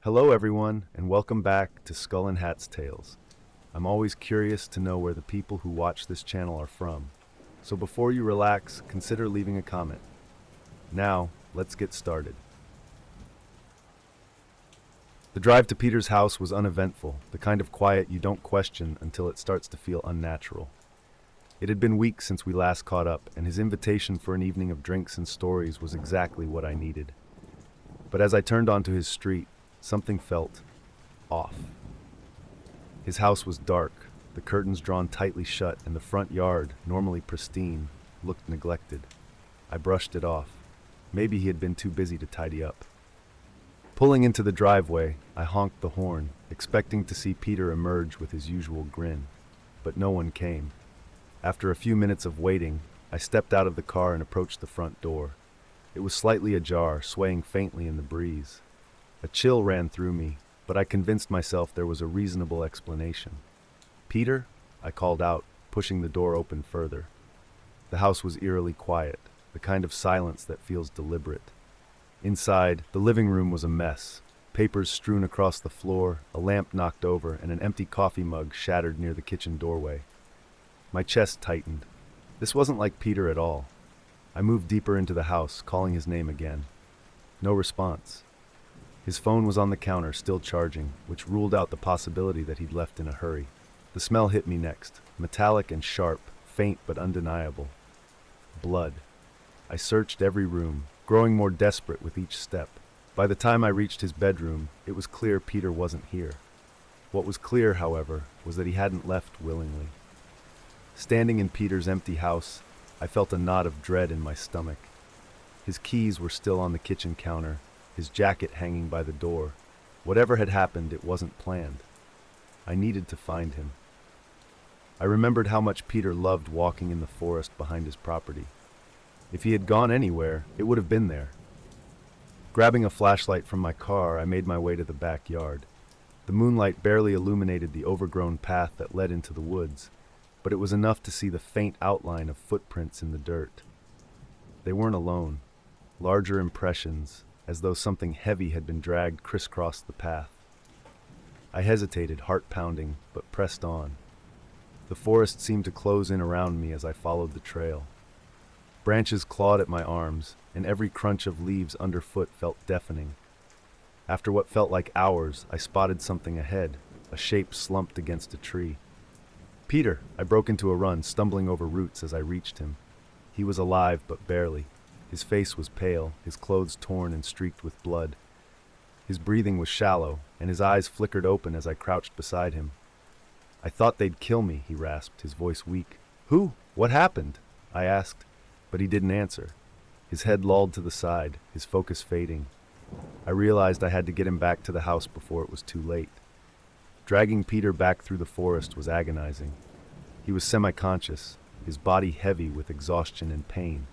Hello, everyone, and welcome back to Skull and Hat's Tales. I'm always curious to know where the people who watch this channel are from. So before you relax, consider leaving a comment. Now, let's get started. The drive to Peter's house was uneventful, the kind of quiet you don't question until it starts to feel unnatural. It had been weeks since we last caught up, and his invitation for an evening of drinks and stories was exactly what I needed. But as I turned onto his street, something felt off. His house was dark, the curtains drawn tightly shut, and the front yard, normally pristine, looked neglected. I brushed it off. Maybe he had been too busy to tidy up. Pulling into the driveway, I honked the horn, expecting to see Peter emerge with his usual grin. But no one came. After a few minutes of waiting, I stepped out of the car and approached the front door. It was slightly ajar, swaying faintly in the breeze. A chill ran through me, but I convinced myself there was a reasonable explanation. "Peter?" I called out, pushing the door open further. The house was eerily quiet, the kind of silence that feels deliberate. Inside, the living room was a mess. Papers strewn across the floor, a lamp knocked over, and an empty coffee mug shattered near the kitchen doorway. My chest tightened. This wasn't like Peter at all. I moved deeper into the house, calling his name again. No response. His phone was on the counter, still charging, which ruled out the possibility that he'd left in a hurry. The smell hit me next, metallic and sharp, faint but undeniable. Blood. I searched every room, growing more desperate with each step. By the time I reached his bedroom, it was clear Peter wasn't here. What was clear, however, was that he hadn't left willingly. Standing in Peter's empty house, I felt a knot of dread in my stomach. His keys were still on the kitchen counter, his jacket hanging by the door. Whatever had happened, it wasn't planned. I needed to find him. I remembered how much Peter loved walking in the forest behind his property. If he had gone anywhere, it would have been there. Grabbing a flashlight from my car, I made my way to the backyard. The moonlight barely illuminated the overgrown path that led into the woods, but it was enough to see the faint outline of footprints in the dirt. They weren't alone. Larger impressions, as though something heavy had been dragged crisscross the path. I hesitated, heart pounding, but pressed on. The forest seemed to close in around me as I followed the trail. Branches clawed at my arms, and every crunch of leaves underfoot felt deafening. After what felt like hours, I spotted something ahead, a shape slumped against a tree. "Peter!" I broke into a run, stumbling over roots as I reached him. He was alive, but barely. His face was pale, his clothes torn and streaked with blood. His breathing was shallow, and his eyes flickered open as I crouched beside him. "I thought they'd kill me," he rasped, his voice weak. "Who? What happened?" I asked, but he didn't answer. His head lolled to the side, his focus fading. I realized I had to get him back to the house before it was too late. Dragging Peter back through the forest was agonizing. He was semi-conscious, his body heavy with exhaustion and pain.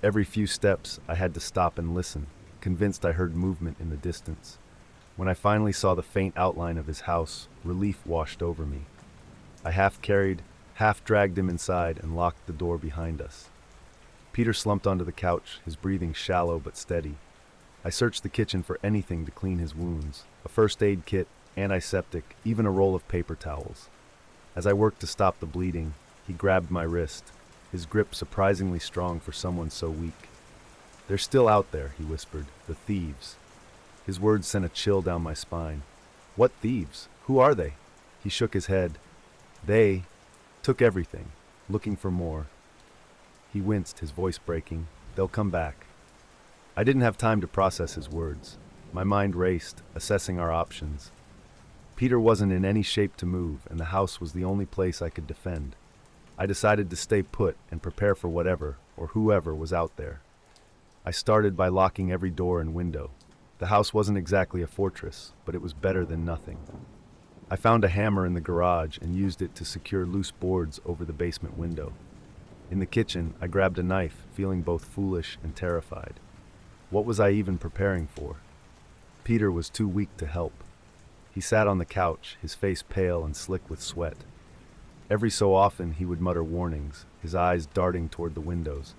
Every few steps, I had to stop and listen, convinced I heard movement in the distance. When I finally saw the faint outline of his house, relief washed over me. I half carried, half dragged him inside and locked the door behind us. Peter slumped onto the couch, his breathing shallow but steady. I searched the kitchen for anything to clean his wounds, a first aid kit, antiseptic, even a roll of paper towels. As I worked to stop the bleeding, he grabbed my wrist, his grip surprisingly strong for someone so weak. "They're still out there," he whispered, "the thieves." His words sent a chill down my spine. "What thieves? Who are they?" He shook his head. "They took everything, looking for more." He winced, his voice breaking. "They'll come back." I didn't have time to process his words. My mind raced, assessing our options. Peter wasn't in any shape to move, and the house was the only place I could defend. I decided to stay put and prepare for whatever, or whoever, was out there. I started by locking every door and window. The house wasn't exactly a fortress, but it was better than nothing. I found a hammer in the garage and used it to secure loose boards over the basement window. In the kitchen, I grabbed a knife, feeling both foolish and terrified. What was I even preparing for? Peter was too weak to help. He sat on the couch, his face pale and slick with sweat. Every so often he would mutter warnings, his eyes darting toward the windows.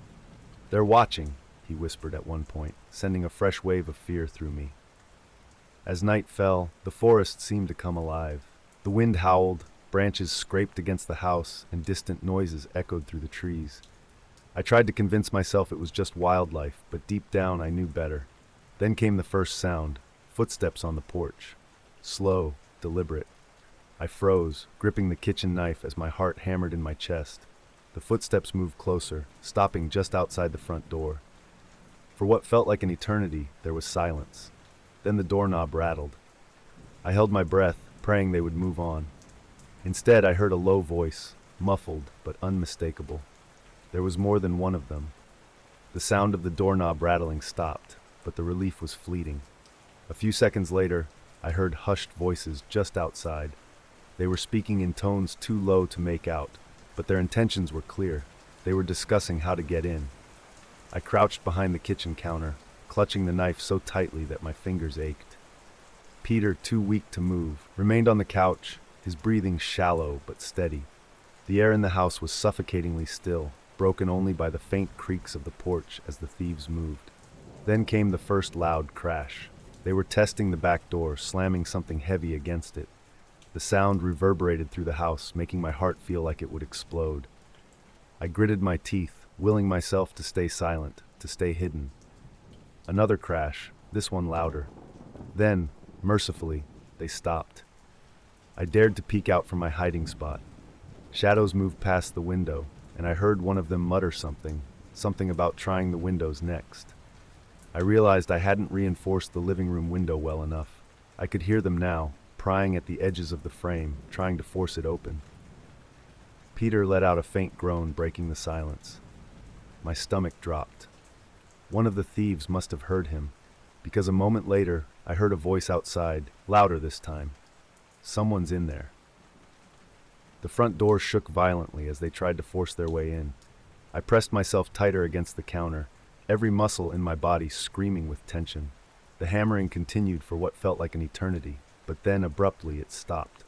"They're watching," he whispered at one point, sending a fresh wave of fear through me. As night fell, the forest seemed to come alive. The wind howled, branches scraped against the house, and distant noises echoed through the trees. I tried to convince myself it was just wildlife, but deep down I knew better. Then came the first sound, footsteps on the porch. Slow, deliberate. I froze, gripping the kitchen knife as my heart hammered in my chest. The footsteps moved closer, stopping just outside the front door. For what felt like an eternity, there was silence. Then the doorknob rattled. I held my breath, praying they would move on. Instead, I heard a low voice, muffled but unmistakable. There was more than one of them. The sound of the doorknob rattling stopped, but the relief was fleeting. A few seconds later, I heard hushed voices just outside. They were speaking in tones too low to make out, but their intentions were clear. They were discussing how to get in. I crouched behind the kitchen counter, clutching the knife so tightly that my fingers ached. Peter, too weak to move, remained on the couch, his breathing shallow but steady. The air in the house was suffocatingly still, broken only by the faint creaks of the porch as the thieves moved. Then came the first loud crash. They were testing the back door, slamming something heavy against it. The sound reverberated through the house, making my heart feel like it would explode. I gritted my teeth, willing myself to stay silent, to stay hidden. Another crash, this one louder. Then, mercifully, they stopped. I dared to peek out from my hiding spot. Shadows moved past the window, and I heard one of them mutter something about trying the windows next. I realized I hadn't reinforced the living room window well enough. I could hear them now, prying at the edges of the frame, trying to force it open. Peter let out a faint groan, breaking the silence. My stomach dropped. One of the thieves must have heard him, because a moment later, I heard a voice outside, louder this time. Someone's in there. The front door shook violently as they tried to force their way in. I pressed myself tighter against the counter, every muscle in my body screaming with tension. The hammering continued for what felt like an eternity, but then abruptly it stopped.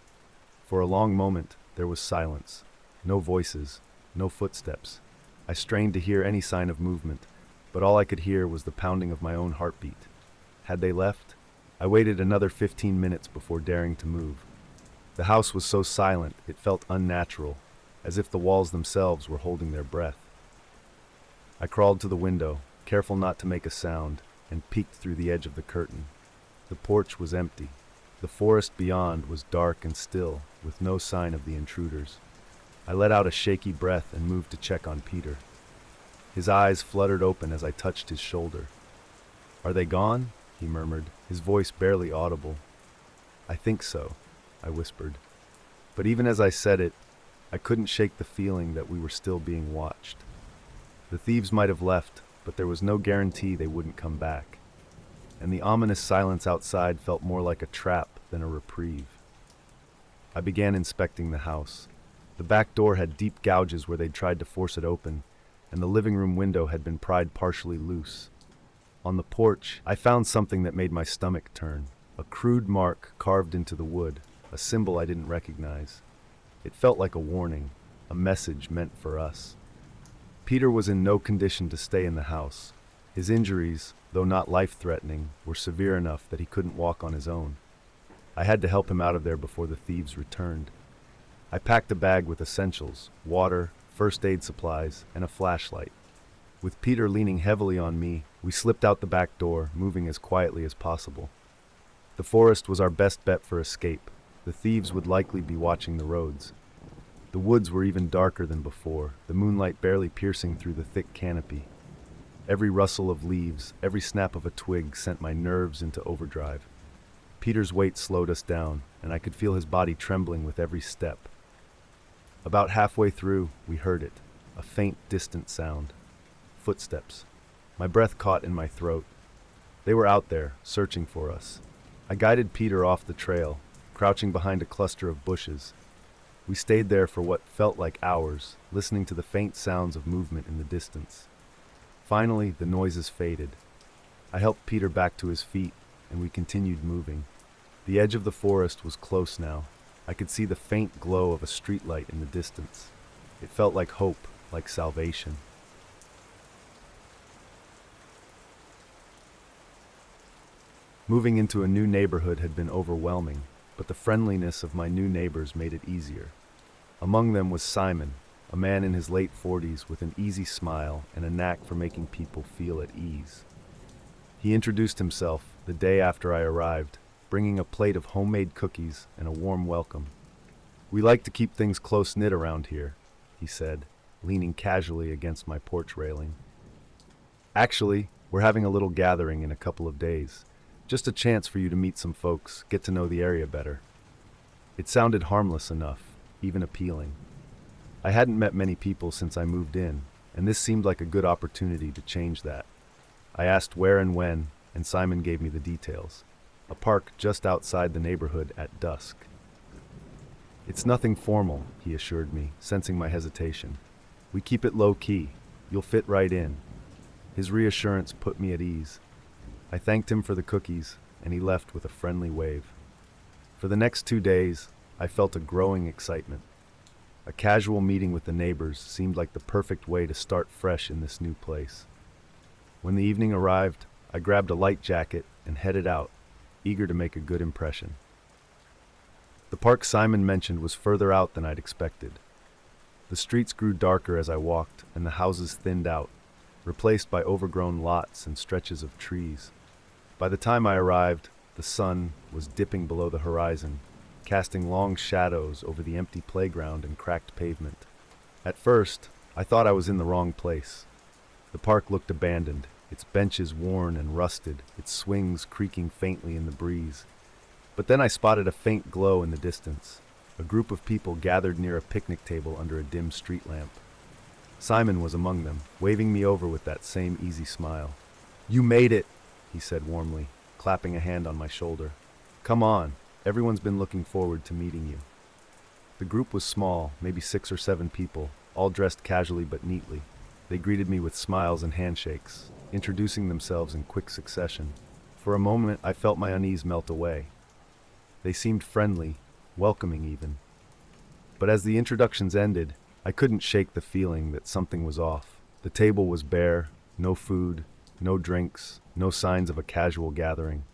For a long moment, there was silence. No voices, no footsteps. I strained to hear any sign of movement, but all I could hear was the pounding of my own heartbeat. Had they left? I waited another 15 minutes before daring to move. The house was so silent, it felt unnatural, as if the walls themselves were holding their breath. I crawled to the window, careful not to make a sound, and peeked through the edge of the curtain. The porch was empty. The forest beyond was dark and still, with no sign of the intruders. I let out a shaky breath and moved to check on Peter. His eyes fluttered open as I touched his shoulder. "Are they gone?" he murmured, his voice barely audible. "I think so," I whispered. But even as I said it, I couldn't shake the feeling that we were still being watched. The thieves might have left, but there was no guarantee they wouldn't come back. And the ominous silence outside felt more like a trap than a reprieve. I began inspecting the house. The back door had deep gouges where they'd tried to force it open, and the living room window had been pried partially loose. On the porch, I found something that made my stomach turn. A crude mark carved into the wood, a symbol I didn't recognize. It felt like a warning, a message meant for us. Peter was in no condition to stay in the house. His injuries, though not life-threatening, were severe enough that he couldn't walk on his own. I had to help him out of there before the thieves returned. I packed a bag with essentials, water, first aid supplies, and a flashlight. With Peter leaning heavily on me, we slipped out the back door, moving as quietly as possible. The forest was our best bet for escape. The thieves would likely be watching the roads. The woods were even darker than before, the moonlight barely piercing through the thick canopy. Every rustle of leaves, every snap of a twig sent my nerves into overdrive. Peter's weight slowed us down, and I could feel his body trembling with every step. About halfway through, we heard it, a faint, distant sound. Footsteps. My breath caught in my throat. They were out there, searching for us. I guided Peter off the trail, crouching behind a cluster of bushes. We stayed there for what felt like hours, listening to the faint sounds of movement in the distance. Finally, the noises faded. I helped Peter back to his feet, and we continued moving. The edge of the forest was close now. I could see the faint glow of a streetlight in the distance. It felt like hope, like salvation. Moving into a new neighborhood had been overwhelming, but the friendliness of my new neighbors made it easier. Among them was Simon, a man in his late 40s with an easy smile and a knack for making people feel at ease. He introduced himself the day after I arrived, bringing a plate of homemade cookies and a warm welcome. "We like to keep things close-knit around here," he said, leaning casually against my porch railing. "Actually, we're having a little gathering in a couple of days. Just a chance for you to meet some folks, get to know the area better." It sounded harmless enough, even appealing. I hadn't met many people since I moved in, and this seemed like a good opportunity to change that. I asked where and when, and Simon gave me the details. A park just outside the neighborhood at dusk. "It's nothing formal," he assured me, sensing my hesitation. "We keep it low-key. You'll fit right in." His reassurance put me at ease. I thanked him for the cookies, and he left with a friendly wave. For the next 2 days, I felt a growing excitement. A casual meeting with the neighbors seemed like the perfect way to start fresh in this new place. When the evening arrived, I grabbed a light jacket and headed out, eager to make a good impression. The park Simon mentioned was further out than I'd expected. The streets grew darker as I walked, and the houses thinned out, replaced by overgrown lots and stretches of trees. By the time I arrived, the sun was dipping below the horizon, casting long shadows over the empty playground and cracked pavement. At first, I thought I was in the wrong place. The park looked abandoned, its benches worn and rusted, its swings creaking faintly in the breeze. But then I spotted a faint glow in the distance. A group of people gathered near a picnic table under a dim street lamp. Simon was among them, waving me over with that same easy smile. "You made it," he said warmly, clapping a hand on my shoulder. "Come on, everyone's been looking forward to meeting you." The group was small, maybe 6 or 7 people, all dressed casually but neatly. They greeted me with smiles and handshakes, introducing themselves in quick succession. For a moment, I felt my unease melt away. They seemed friendly, welcoming even. But as the introductions ended, I couldn't shake the feeling that something was off. The table was bare, no food, no drinks, no signs of a casual gathering.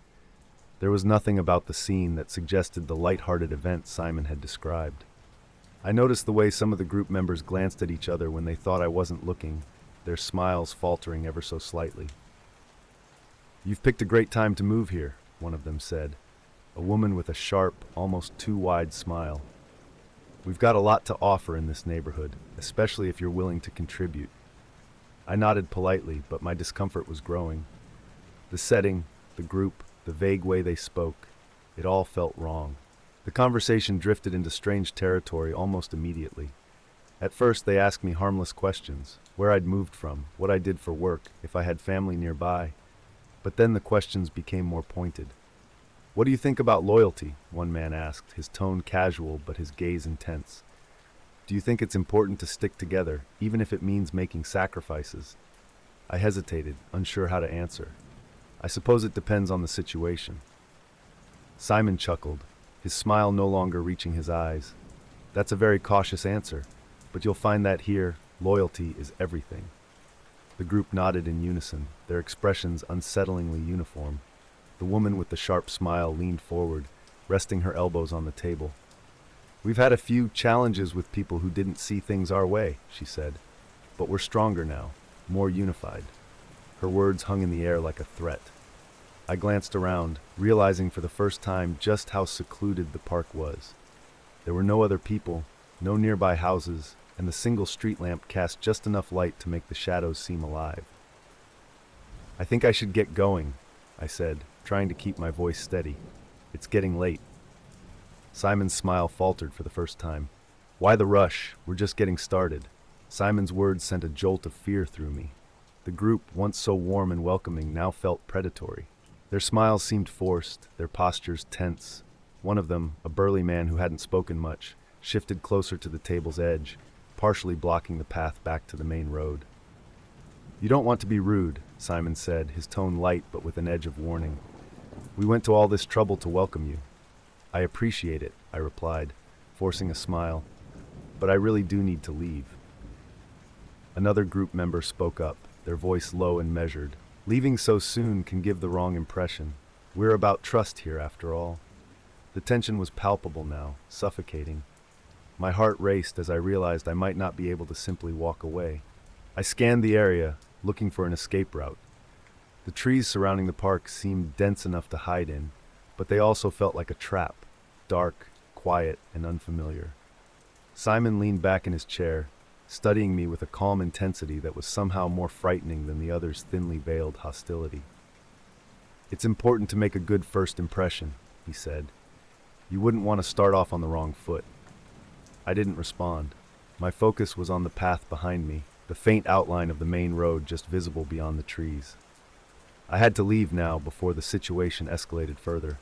There was nothing about the scene that suggested the light-hearted event Simon had described. I noticed the way some of the group members glanced at each other when they thought I wasn't looking, their smiles faltering ever so slightly. "You've picked a great time to move here," one of them said, a woman with a sharp, almost too wide smile. "We've got a lot to offer in this neighborhood, especially if you're willing to contribute." I nodded politely, but my discomfort was growing. The setting, the group, the vague way they spoke, it all felt wrong. The conversation drifted into strange territory almost immediately. At first, they asked me harmless questions, where I'd moved from, what I did for work, if I had family nearby. But then the questions became more pointed. "What do you think about loyalty?" one man asked, his tone casual but his gaze intense. "Do you think it's important to stick together, even if it means making sacrifices?" I hesitated, unsure how to answer. "I suppose it depends on the situation." Simon chuckled, his smile no longer reaching his eyes. "That's a very cautious answer, but you'll find that here, loyalty is everything." The group nodded in unison, their expressions unsettlingly uniform. The woman with the sharp smile leaned forward, resting her elbows on the table. "We've had a few challenges with people who didn't see things our way," she said. "But we're stronger now, more unified." Her words hung in the air like a threat. I glanced around, realizing for the first time just how secluded the park was. There were no other people, no nearby houses, and the single street lamp cast just enough light to make the shadows seem alive. "I think I should get going," I said, trying to keep my voice steady. "It's getting late." Simon's smile faltered for the first time. "Why the rush? We're just getting started." Simon's words sent a jolt of fear through me. The group, once so warm and welcoming, now felt predatory. Their smiles seemed forced, their postures tense. One of them, a burly man who hadn't spoken much, shifted closer to the table's edge, partially blocking the path back to the main road. "You don't want to be rude," Simon said, his tone light but with an edge of warning. "We went to all this trouble to welcome you." "I appreciate it," I replied, forcing a smile, "but I really do need to leave." Another group member spoke up, their voice low and measured. "Leaving so soon can give the wrong impression." We're about trust here, after all. The tension was palpable now, suffocating. My heart raced as I realized I might not be able to simply walk away. I scanned the area, looking for an escape route. The trees surrounding the park seemed dense enough to hide in, but they also felt like a trap, dark, quiet, and unfamiliar. Simon leaned back in his chair, studying me with a calm intensity that was somehow more frightening than the other's thinly veiled hostility. "It's important to make a good first impression," he said. "You wouldn't want to start off on the wrong foot." I didn't respond. My focus was on the path behind me, the faint outline of the main road just visible beyond the trees. I had to leave now before the situation escalated further.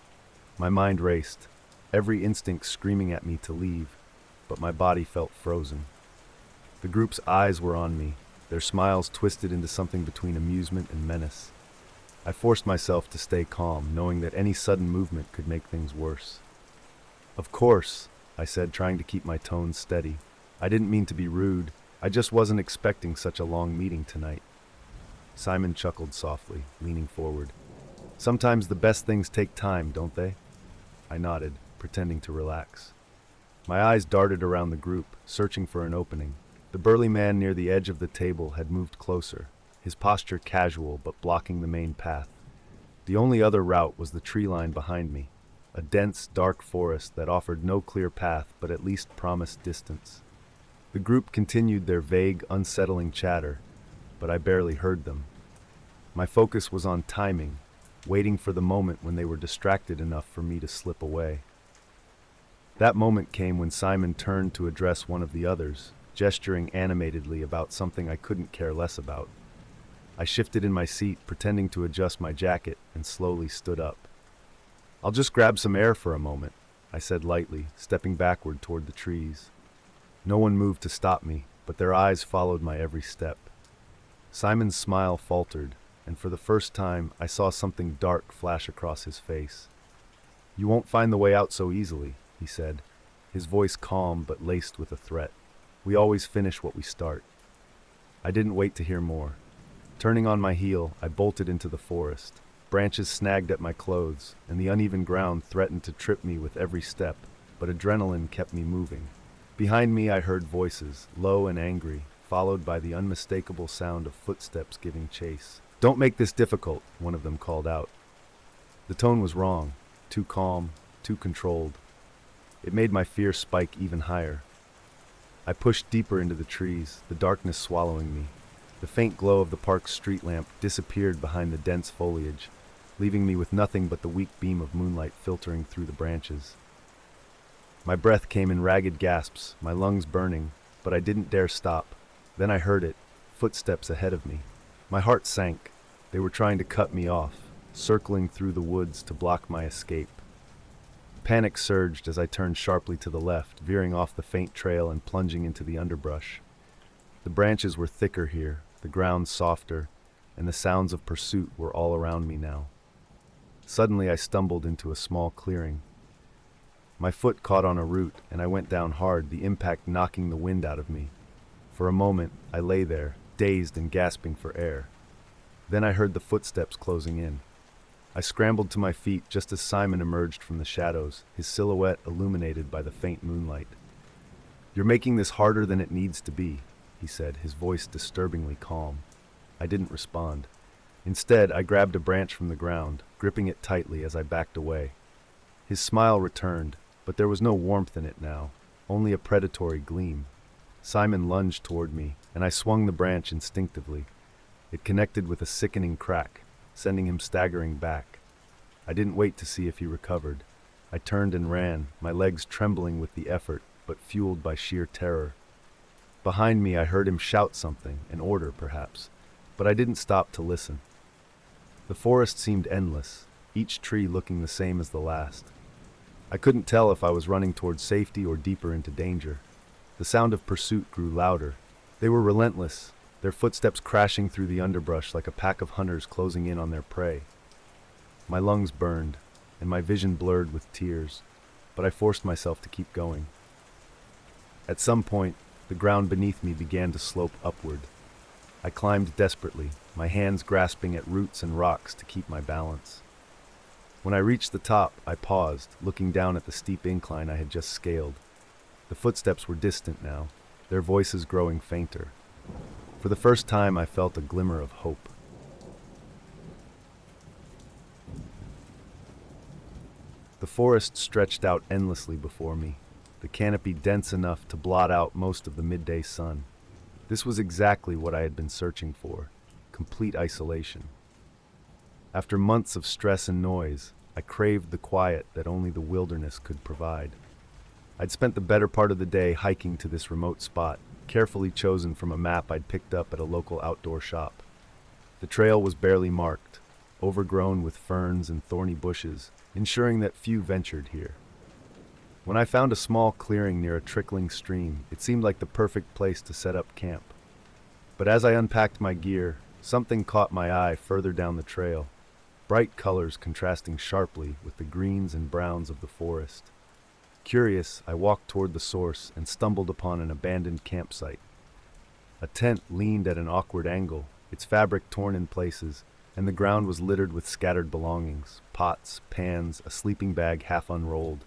My mind raced, every instinct screaming at me to leave, but my body felt frozen. The group's eyes were on me, their smiles twisted into something between amusement and menace. I forced myself to stay calm, knowing that any sudden movement could make things worse. "Of course," I said, trying to keep my tone steady. "I didn't mean to be rude. I just wasn't expecting such a long meeting tonight." Simon chuckled softly, leaning forward. "Sometimes the best things take time, don't they?" I nodded, pretending to relax. My eyes darted around the group, searching for an opening. The burly man near the edge of the table had moved closer, his posture casual but blocking the main path. The only other route was the tree line behind me, a dense, dark forest that offered no clear path but at least promised distance. The group continued their vague, unsettling chatter, but I barely heard them. My focus was on timing, waiting for the moment when they were distracted enough for me to slip away. That moment came when Simon turned to address one of the others, gesturing animatedly about something I couldn't care less about. I shifted in my seat, pretending to adjust my jacket, and slowly stood up. "I'll just grab some air for a moment," I said lightly, stepping backward toward the trees. No one moved to stop me, but their eyes followed my every step. Simon's smile faltered, and for the first time I saw something dark flash across his face. "You won't find the way out so easily," he said, his voice calm but laced with a threat. "We always finish what we start." I didn't wait to hear more. Turning on my heel, I bolted into the forest. Branches snagged at my clothes, and the uneven ground threatened to trip me with every step, but adrenaline kept me moving. Behind me I heard voices, low and angry, followed by the unmistakable sound of footsteps giving chase. "Don't make this difficult," one of them called out. The tone was wrong, too calm, too controlled. It made my fear spike even higher. I pushed deeper into the trees, the darkness swallowing me. The faint glow of the park's street lamp disappeared behind the dense foliage, leaving me with nothing but the weak beam of moonlight filtering through the branches. My breath came in ragged gasps, my lungs burning, but I didn't dare stop. Then I heard it, footsteps ahead of me. My heart sank. They were trying to cut me off, circling through the woods to block my escape. Panic surged as I turned sharply to the left, veering off the faint trail and plunging into the underbrush. The branches were thicker here, the ground softer, and the sounds of pursuit were all around me now. Suddenly I stumbled into a small clearing. My foot caught on a root, and I went down hard, the impact knocking the wind out of me. For a moment, I lay there, dazed and gasping for air. Then I heard the footsteps closing in. I scrambled to my feet just as Simon emerged from the shadows, his silhouette illuminated by the faint moonlight. "You're making this harder than it needs to be," he said, his voice disturbingly calm. I didn't respond. Instead, I grabbed a branch from the ground, gripping it tightly as I backed away. His smile returned, but there was no warmth in it now, only a predatory gleam. Simon lunged toward me, and I swung the branch instinctively. It connected with a sickening crack, sending him staggering back. I didn't wait to see if he recovered. I turned and ran, my legs trembling with the effort, but fueled by sheer terror. Behind me I heard him shout something, an order perhaps, but I didn't stop to listen. The forest seemed endless, each tree looking the same as the last. I couldn't tell if I was running toward safety or deeper into danger. The sound of pursuit grew louder. They were relentless, their footsteps crashing through the underbrush like a pack of hunters closing in on their prey. My lungs burned, and my vision blurred with tears, but I forced myself to keep going. At some point, the ground beneath me began to slope upward. I climbed desperately, my hands grasping at roots and rocks to keep my balance. When I reached the top, I paused, looking down at the steep incline I had just scaled. The footsteps were distant now, their voices growing fainter. For the first time, I felt a glimmer of hope. The forest stretched out endlessly before me, the canopy dense enough to blot out most of the midday sun. This was exactly what I had been searching for, complete isolation. After months of stress and noise, I craved the quiet that only the wilderness could provide. I'd spent the better part of the day hiking to this remote spot, carefully chosen from a map I'd picked up at a local outdoor shop. The trail was barely marked, overgrown with ferns and thorny bushes, ensuring that few ventured here. When I found a small clearing near a trickling stream, it seemed like the perfect place to set up camp. But as I unpacked my gear, something caught my eye further down the trail, bright colors contrasting sharply with the greens and browns of the forest. Curious, I walked toward the source and stumbled upon an abandoned campsite. A tent leaned at an awkward angle, its fabric torn in places, and the ground was littered with scattered belongings, pots, pans, a sleeping bag half unrolled.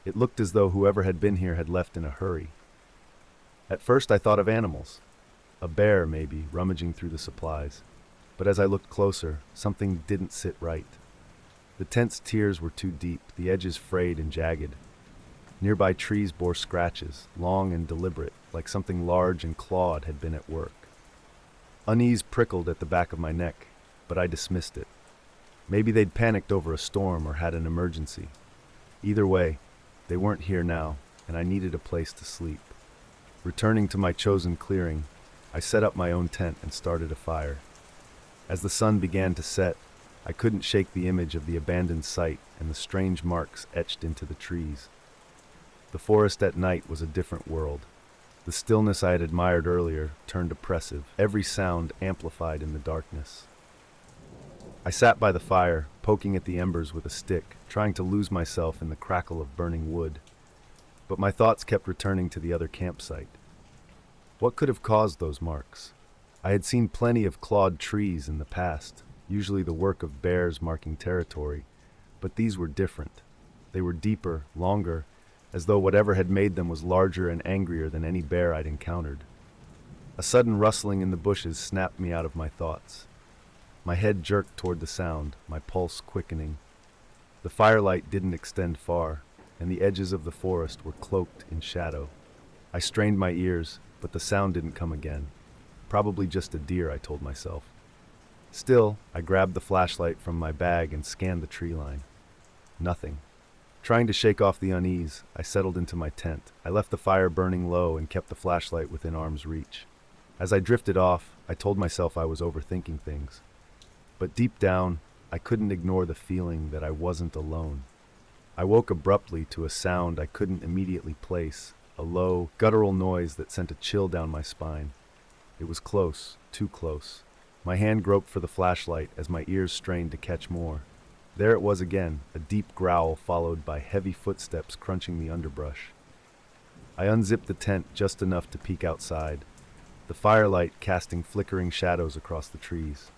It looked as though whoever had been here had left in a hurry. At first I thought of animals, a bear maybe, rummaging through the supplies. But as I looked closer, something didn't sit right. The tent's tiers were too deep, the edges frayed and jagged. Nearby trees bore scratches, long and deliberate, like something large and clawed had been at work. Unease prickled at the back of my neck, but I dismissed it. Maybe they'd panicked over a storm or had an emergency. Either way, they weren't here now, and I needed a place to sleep. Returning to my chosen clearing, I set up my own tent and started a fire. As the sun began to set, I couldn't shake the image of the abandoned site and the strange marks etched into the trees. The forest at night was a different world. The stillness I had admired earlier turned oppressive, every sound amplified in the darkness. I sat by the fire, poking at the embers with a stick, trying to lose myself in the crackle of burning wood. But my thoughts kept returning to the other campsite. What could have caused those marks? I had seen plenty of clawed trees in the past, usually the work of bears marking territory, but these were different. They were deeper, longer, as though whatever had made them was larger and angrier than any bear I'd encountered. A sudden rustling in the bushes snapped me out of my thoughts. My head jerked toward the sound, my pulse quickening. The firelight didn't extend far, and the edges of the forest were cloaked in shadow. I strained my ears, but the sound didn't come again. Probably just a deer, I told myself. Still, I grabbed the flashlight from my bag and scanned the tree line. Nothing. Trying to shake off the unease, I settled into my tent. I left the fire burning low and kept the flashlight within arm's reach. As I drifted off, I told myself I was overthinking things. But deep down, I couldn't ignore the feeling that I wasn't alone. I woke abruptly to a sound I couldn't immediately place, a low, guttural noise that sent a chill down my spine. It was close, too close. My hand groped for the flashlight as my ears strained to catch more. There it was again, a deep growl followed by heavy footsteps crunching the underbrush. I unzipped the tent just enough to peek outside, the firelight casting flickering shadows across the trees.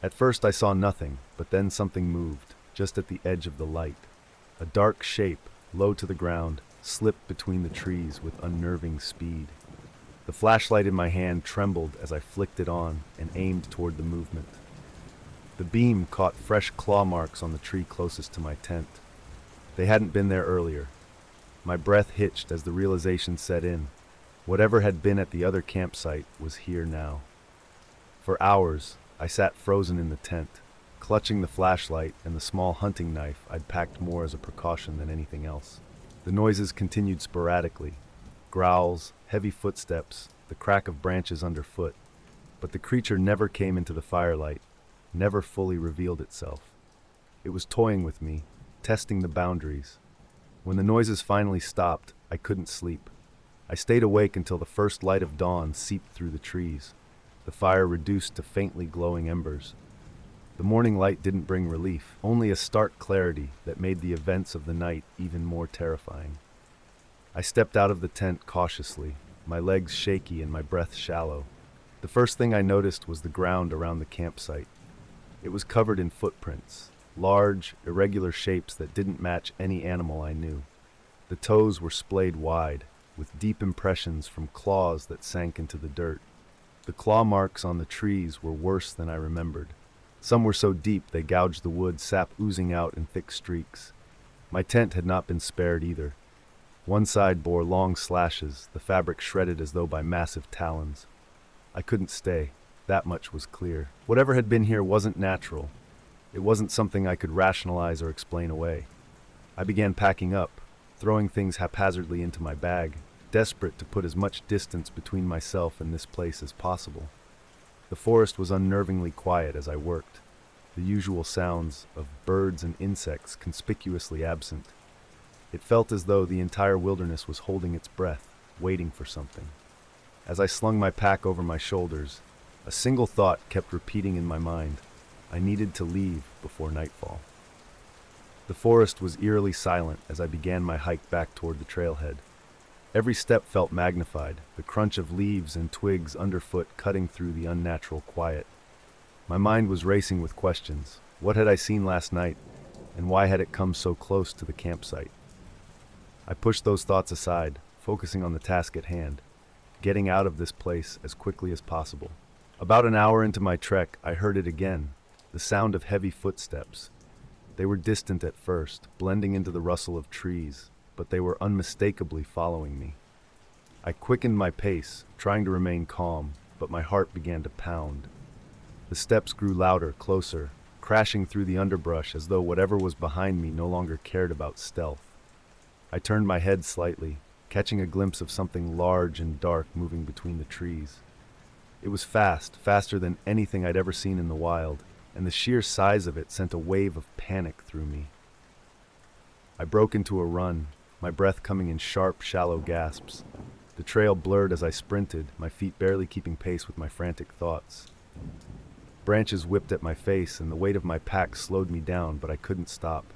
At first I saw nothing, but then something moved, just at the edge of the light. A dark shape, low to the ground, slipped between the trees with unnerving speed. The flashlight in my hand trembled as I flicked it on and aimed toward the movement. The beam caught fresh claw marks on the tree closest to my tent. They hadn't been there earlier. My breath hitched as the realization set in. Whatever had been at the other campsite was here now. For hours, I sat frozen in the tent, clutching the flashlight and the small hunting knife I'd packed more as a precaution than anything else. The noises continued sporadically. Growls, heavy footsteps, the crack of branches underfoot. But the creature never came into the firelight, never fully revealed itself. It was toying with me, testing the boundaries. When the noises finally stopped, I couldn't sleep. I stayed awake until the first light of dawn seeped through the trees, the fire reduced to faintly glowing embers. The morning light didn't bring relief, only a stark clarity that made the events of the night even more terrifying. I stepped out of the tent cautiously, my legs shaky and my breath shallow. The first thing I noticed was the ground around the campsite. It was covered in footprints, large, irregular shapes that didn't match any animal I knew. The toes were splayed wide, with deep impressions from claws that sank into the dirt. The claw marks on the trees were worse than I remembered. Some were so deep they gouged the wood, sap oozing out in thick streaks. My tent had not been spared either. One side bore long slashes, the fabric shredded as though by massive talons. I couldn't stay. That much was clear. Whatever had been here wasn't natural. It wasn't something I could rationalize or explain away. I began packing up, throwing things haphazardly into my bag, desperate to put as much distance between myself and this place as possible. The forest was unnervingly quiet as I worked, the usual sounds of birds and insects conspicuously absent. It felt as though the entire wilderness was holding its breath, waiting for something. As I slung my pack over my shoulders, a single thought kept repeating in my mind. I needed to leave before nightfall. The forest was eerily silent as I began my hike back toward the trailhead. Every step felt magnified, the crunch of leaves and twigs underfoot cutting through the unnatural quiet. My mind was racing with questions. What had I seen last night, and why had it come so close to the campsite? I pushed those thoughts aside, focusing on the task at hand, getting out of this place as quickly as possible. About an hour into my trek, I heard it again, the sound of heavy footsteps. They were distant at first, blending into the rustle of trees, but they were unmistakably following me. I quickened my pace, trying to remain calm, but my heart began to pound. The steps grew louder, closer, crashing through the underbrush as though whatever was behind me no longer cared about stealth. I turned my head slightly, catching a glimpse of something large and dark moving between the trees. It was fast, faster than anything I'd ever seen in the wild, and the sheer size of it sent a wave of panic through me. I broke into a run, my breath coming in sharp, shallow gasps. The trail blurred as I sprinted, my feet barely keeping pace with my frantic thoughts. Branches whipped at my face, and the weight of my pack slowed me down, but I couldn't stop.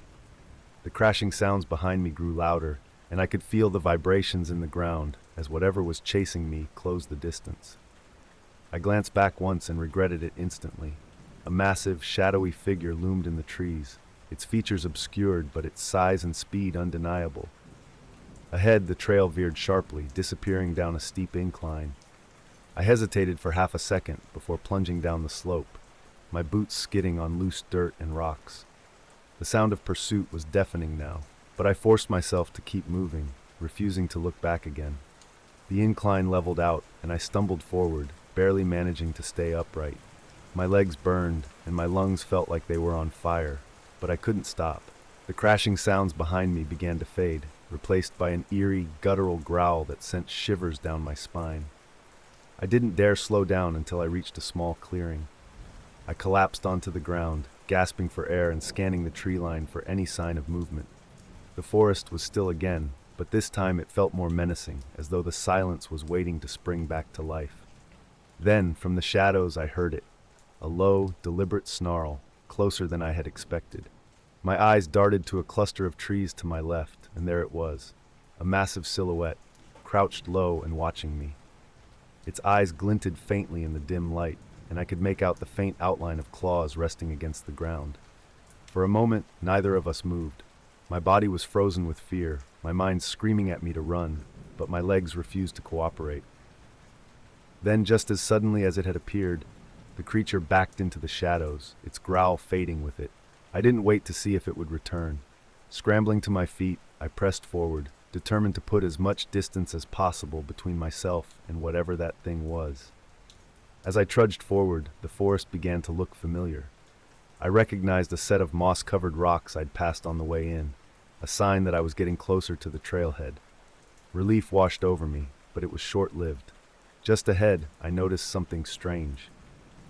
The crashing sounds behind me grew louder, and I could feel the vibrations in the ground as whatever was chasing me closed the distance. I glanced back once and regretted it instantly. A massive, shadowy figure loomed in the trees, its features obscured but its size and speed undeniable. Ahead, the trail veered sharply, disappearing down a steep incline. I hesitated for half a second before plunging down the slope, my boots skidding on loose dirt and rocks. The sound of pursuit was deafening now, but I forced myself to keep moving, refusing to look back again. The incline leveled out, and I stumbled forward, barely managing to stay upright. My legs burned, and my lungs felt like they were on fire, but I couldn't stop. The crashing sounds behind me began to fade, replaced by an eerie, guttural growl that sent shivers down my spine. I didn't dare slow down until I reached a small clearing. I collapsed onto the ground, gasping for air and scanning the tree line for any sign of movement. The forest was still again, but this time it felt more menacing, as though the silence was waiting to spring back to life. Then, from the shadows, I heard it, a low, deliberate snarl, closer than I had expected. My eyes darted to a cluster of trees to my left, and there it was, a massive silhouette, crouched low and watching me. Its eyes glinted faintly in the dim light, and I could make out the faint outline of claws resting against the ground. For a moment, neither of us moved. My body was frozen with fear, my mind screaming at me to run, but my legs refused to cooperate. Then, just as suddenly as it had appeared, the creature backed into the shadows, its growl fading with it. I didn't wait to see if it would return. Scrambling to my feet, I pressed forward, determined to put as much distance as possible between myself and whatever that thing was. As I trudged forward, the forest began to look familiar. I recognized a set of moss-covered rocks I'd passed on the way in, a sign that I was getting closer to the trailhead. Relief washed over me, but it was short-lived. Just ahead, I noticed something strange.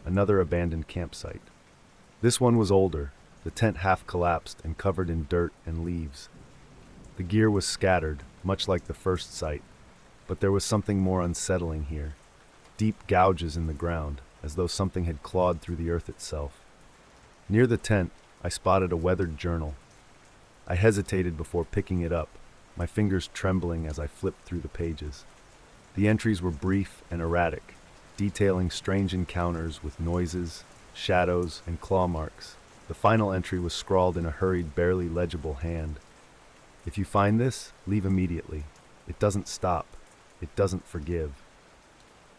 Another abandoned campsite. This one was older, the tent half collapsed and covered in dirt and leaves. The gear was scattered, much like the first site, but there was something more unsettling here. Deep gouges in the ground, as though something had clawed through the earth itself. Near the tent, I spotted a weathered journal. I hesitated before picking it up, my fingers trembling as I flipped through the pages. The entries were brief and erratic, detailing strange encounters with noises, shadows, and claw marks. The final entry was scrawled in a hurried, barely legible hand. If you find this, leave immediately. It doesn't stop. It doesn't forgive.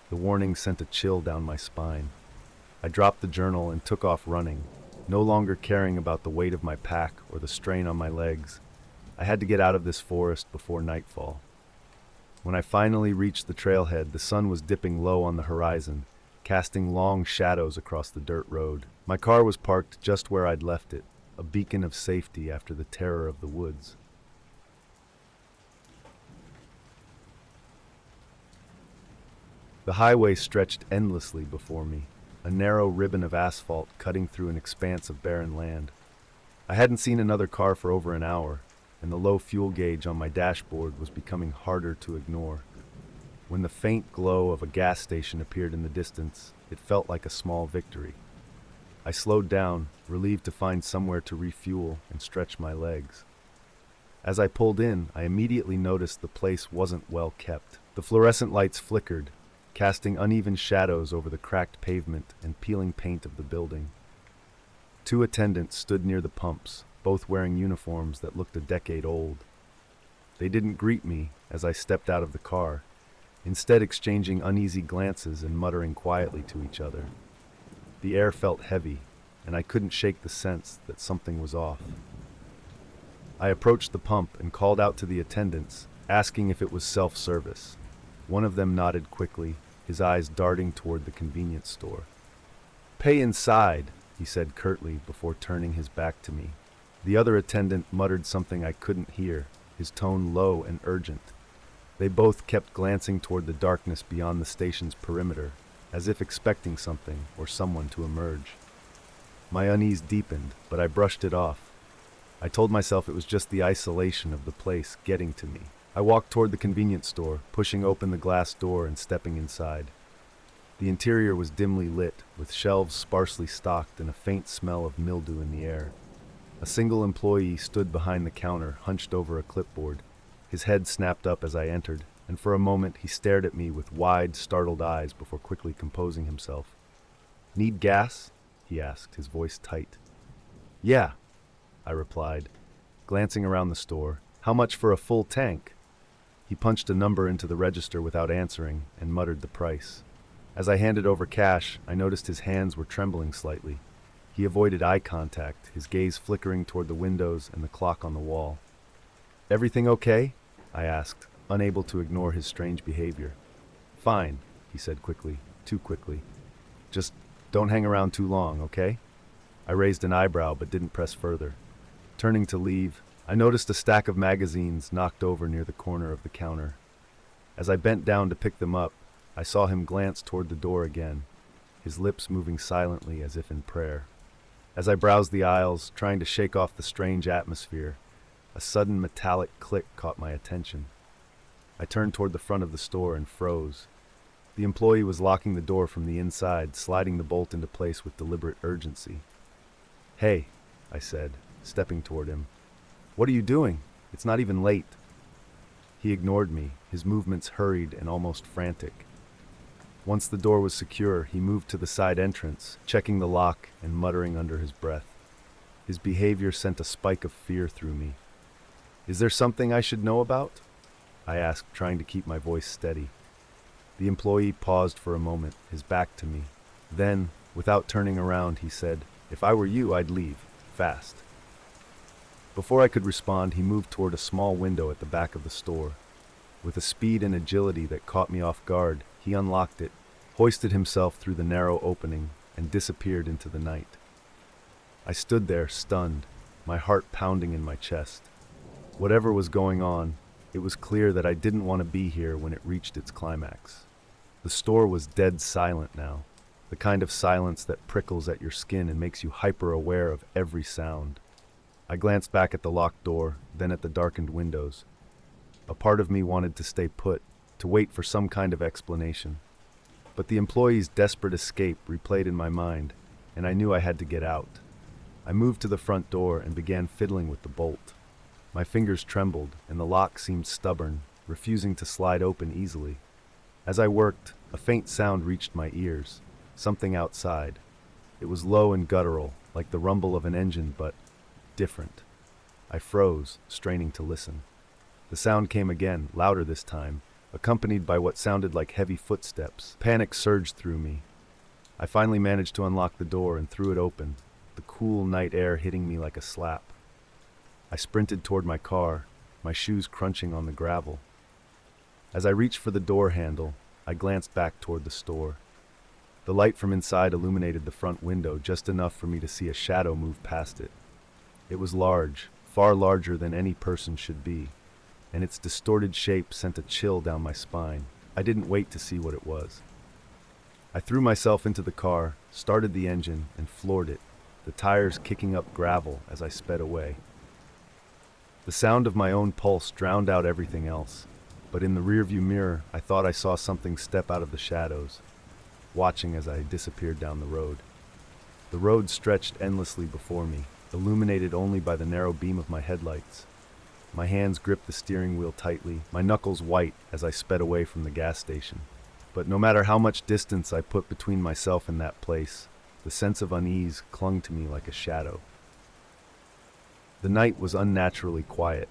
The warning sent a chill down my spine. I dropped the journal and took off running, no longer caring about the weight of my pack or the strain on my legs. I had to get out of this forest before nightfall. When I finally reached the trailhead, the sun was dipping low on the horizon, casting long shadows across the dirt road. My car was parked just where I'd left it, a beacon of safety after the terror of the woods. The highway stretched endlessly before me, a narrow ribbon of asphalt cutting through an expanse of barren land. I hadn't seen another car for over an hour, and the low fuel gauge on my dashboard was becoming harder to ignore. When the faint glow of a gas station appeared in the distance, it felt like a small victory. I slowed down, relieved to find somewhere to refuel and stretch my legs. As I pulled in, I immediately noticed the place wasn't well kept. The fluorescent lights flickered, casting uneven shadows over the cracked pavement and peeling paint of the building. Two attendants stood near the pumps, both wearing uniforms that looked a decade old. They didn't greet me as I stepped out of the car, instead exchanging uneasy glances and muttering quietly to each other. The air felt heavy, and I couldn't shake the sense that something was off. I approached the pump and called out to the attendants, asking if it was self-service. One of them nodded quickly, his eyes darting toward the convenience store. "Pay inside," he said curtly before turning his back to me. The other attendant muttered something I couldn't hear, his tone low and urgent. They both kept glancing toward the darkness beyond the station's perimeter, as if expecting something or someone to emerge. My unease deepened, but I brushed it off. I told myself it was just the isolation of the place getting to me. I walked toward the convenience store, pushing open the glass door and stepping inside. The interior was dimly lit, with shelves sparsely stocked and a faint smell of mildew in the air. A single employee stood behind the counter, hunched over a clipboard. His head snapped up as I entered, and for a moment he stared at me with wide, startled eyes before quickly composing himself. "Need gas?" he asked, his voice tight. "Yeah," I replied, glancing around the store. "How much for a full tank?" He punched a number into the register without answering and muttered the price. As I handed over cash, I noticed his hands were trembling slightly. He avoided eye contact, his gaze flickering toward the windows and the clock on the wall. "Everything okay?" I asked, unable to ignore his strange behavior. "Fine," he said quickly, too quickly. "Just don't hang around too long, okay?" I raised an eyebrow but didn't press further. Turning to leave, I noticed a stack of magazines knocked over near the corner of the counter. As I bent down to pick them up, I saw him glance toward the door again, his lips moving silently as if in prayer. As I browsed the aisles, trying to shake off the strange atmosphere, a sudden metallic click caught my attention. I turned toward the front of the store and froze. The employee was locking the door from the inside, sliding the bolt into place with deliberate urgency. "Hey," I said, stepping toward him. "What are you doing? It's not even late." He ignored me, his movements hurried and almost frantic. Once the door was secure, he moved to the side entrance, checking the lock and muttering under his breath. His behavior sent a spike of fear through me. "Is there something I should know about?" I asked, trying to keep my voice steady. The employee paused for a moment, his back to me. Then, without turning around, he said, "If I were you, I'd leave. Fast." Before I could respond, he moved toward a small window at the back of the store. With a speed and agility that caught me off guard, he unlocked it, hoisted himself through the narrow opening, and disappeared into the night. I stood there, stunned, my heart pounding in my chest. Whatever was going on, it was clear that I didn't want to be here when it reached its climax. The store was dead silent now, the kind of silence that prickles at your skin and makes you hyper-aware of every sound. I glanced back at the locked door, then at the darkened windows. A part of me wanted to stay put, to wait for some kind of explanation. But the employee's desperate escape replayed in my mind, and I knew I had to get out. I moved to the front door and began fiddling with the bolt. My fingers trembled, and the lock seemed stubborn, refusing to slide open easily. As I worked, a faint sound reached my ears, something outside. It was low and guttural, like the rumble of an engine, but different. I froze, straining to listen. The sound came again, louder this time, accompanied by what sounded like heavy footsteps. Panic surged through me. I finally managed to unlock the door and threw it open, the cool night air hitting me like a slap. I sprinted toward my car, my shoes crunching on the gravel. As I reached for the door handle, I glanced back toward the store. The light from inside illuminated the front window just enough for me to see a shadow move past it. It was large, far larger than any person should be, and its distorted shape sent a chill down my spine. I didn't wait to see what it was. I threw myself into the car, started the engine, and floored it, the tires kicking up gravel as I sped away. The sound of my own pulse drowned out everything else, but in the rearview mirror, I thought I saw something step out of the shadows, watching as I disappeared down the road. The road stretched endlessly before me, illuminated only by the narrow beam of my headlights. My hands gripped the steering wheel tightly, my knuckles white as I sped away from the gas station. But no matter how much distance I put between myself and that place, the sense of unease clung to me like a shadow. The night was unnaturally quiet,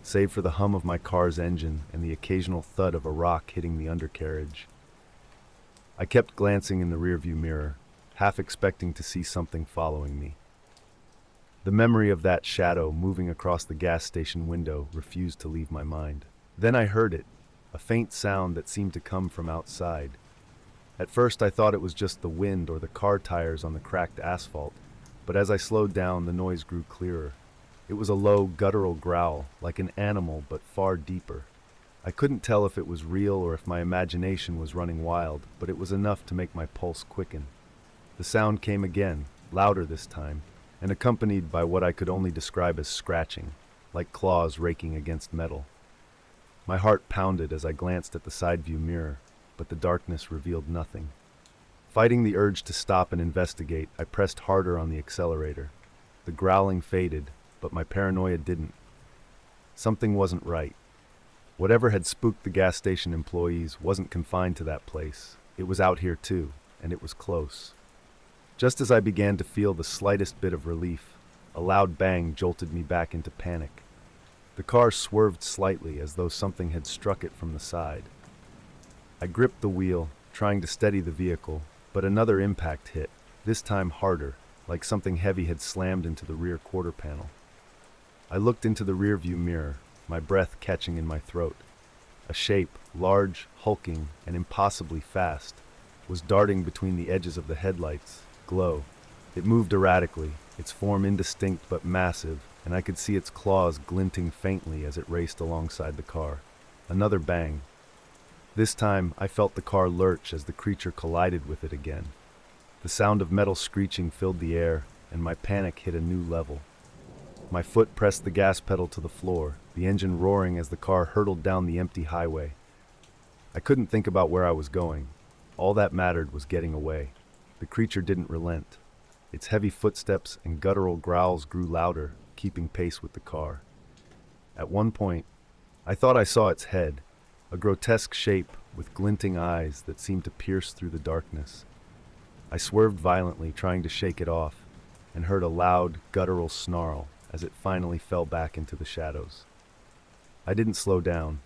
save for the hum of my car's engine and the occasional thud of a rock hitting the undercarriage. I kept glancing in the rearview mirror, half expecting to see something following me. The memory of that shadow moving across the gas station window refused to leave my mind. Then I heard it, a faint sound that seemed to come from outside. At first I thought it was just the wind or the car tires on the cracked asphalt, but as I slowed down, the noise grew clearer. It was a low, guttural growl, like an animal, but far deeper. I couldn't tell if it was real or if my imagination was running wild, but it was enough to make my pulse quicken. The sound came again, louder this time, and accompanied by what I could only describe as scratching, like claws raking against metal. My heart pounded as I glanced at the side view mirror, but the darkness revealed nothing. Fighting the urge to stop and investigate, I pressed harder on the accelerator. The growling faded, but my paranoia didn't. Something wasn't right. Whatever had spooked the gas station employees wasn't confined to that place. It was out here too, and it was close. Just as I began to feel the slightest bit of relief, a loud bang jolted me back into panic. The car swerved slightly as though something had struck it from the side. I gripped the wheel, trying to steady the vehicle, but another impact hit, this time harder, like something heavy had slammed into the rear quarter panel. I looked into the rearview mirror, my breath catching in my throat. A shape, large, hulking, and impossibly fast, was darting between the edges of the headlights, glow. It moved erratically, its form indistinct but massive, and I could see its claws glinting faintly as it raced alongside the car. Another bang. This time, I felt the car lurch as the creature collided with it again. The sound of metal screeching filled the air, and my panic hit a new level. My foot pressed the gas pedal to the floor, the engine roaring as the car hurtled down the empty highway. I couldn't think about where I was going. All that mattered was getting away. The creature didn't relent. Its heavy footsteps and guttural growls grew louder, keeping pace with the car. At one point, I thought I saw its head, a grotesque shape with glinting eyes that seemed to pierce through the darkness. I swerved violently, trying to shake it off, and heard a loud, guttural snarl as it finally fell back into the shadows. I didn't slow down.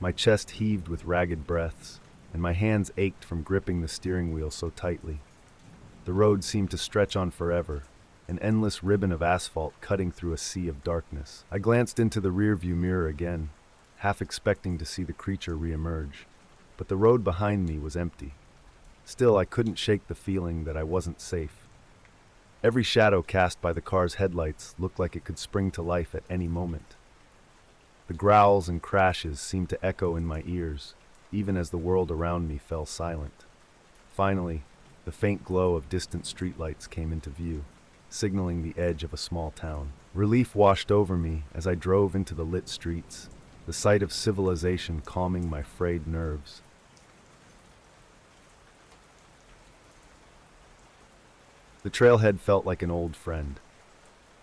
My chest heaved with ragged breaths, and my hands ached from gripping the steering wheel so tightly. The road seemed to stretch on forever, an endless ribbon of asphalt cutting through a sea of darkness. I glanced into the rearview mirror again, half expecting to see the creature reemerge, but the road behind me was empty. Still, I couldn't shake the feeling that I wasn't safe. Every shadow cast by the car's headlights looked like it could spring to life at any moment. The growls and crashes seemed to echo in my ears, even as the world around me fell silent. Finally, the faint glow of distant streetlights came into view, signaling the edge of a small town. Relief washed over me as I drove into the lit streets, the sight of civilization calming my frayed nerves. The trailhead felt like an old friend.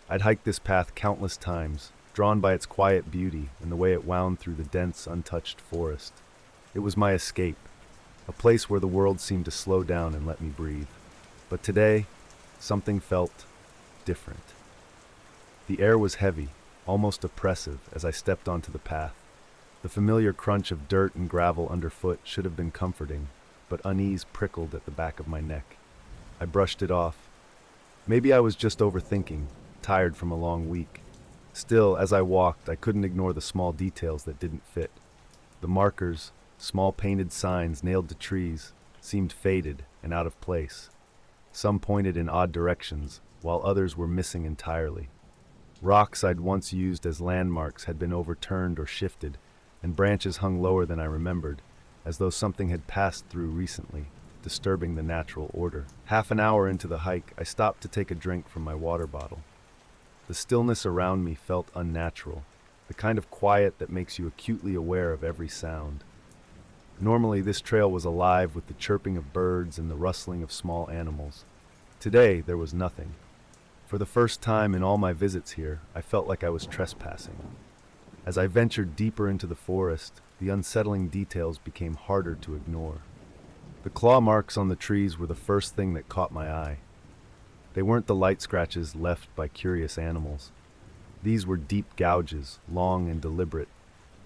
I'd hiked this path countless times, drawn by its quiet beauty and the way it wound through the dense, untouched forest. It was my escape, a place where the world seemed to slow down and let me breathe. But today, Something felt different. The air was heavy, almost oppressive, as I stepped onto the path. The familiar crunch of dirt and gravel underfoot should have been comforting, but unease prickled at the back of my neck. I brushed it off. Maybe I was just overthinking, tired from a long week. Still, as I walked, I couldn't ignore the small details that didn't fit. The markers, small painted signs nailed to trees, seemed faded and out of place. Some pointed in odd directions, while others were missing entirely. Rocks I'd once used as landmarks had been overturned or shifted, and branches hung lower than I remembered, as though something had passed through recently, disturbing the natural order. Half an hour into the hike, I stopped to take a drink from my water bottle. The stillness around me felt unnatural, the kind of quiet that makes you acutely aware of every sound. Normally, this trail was alive with the chirping of birds and the rustling of small animals. Today, there was nothing. For the first time in all my visits here, I felt like I was trespassing. As I ventured deeper into the forest, the unsettling details became harder to ignore. The claw marks on the trees were the first thing that caught my eye. They weren't the light scratches left by curious animals. These were deep gouges, long and deliberate,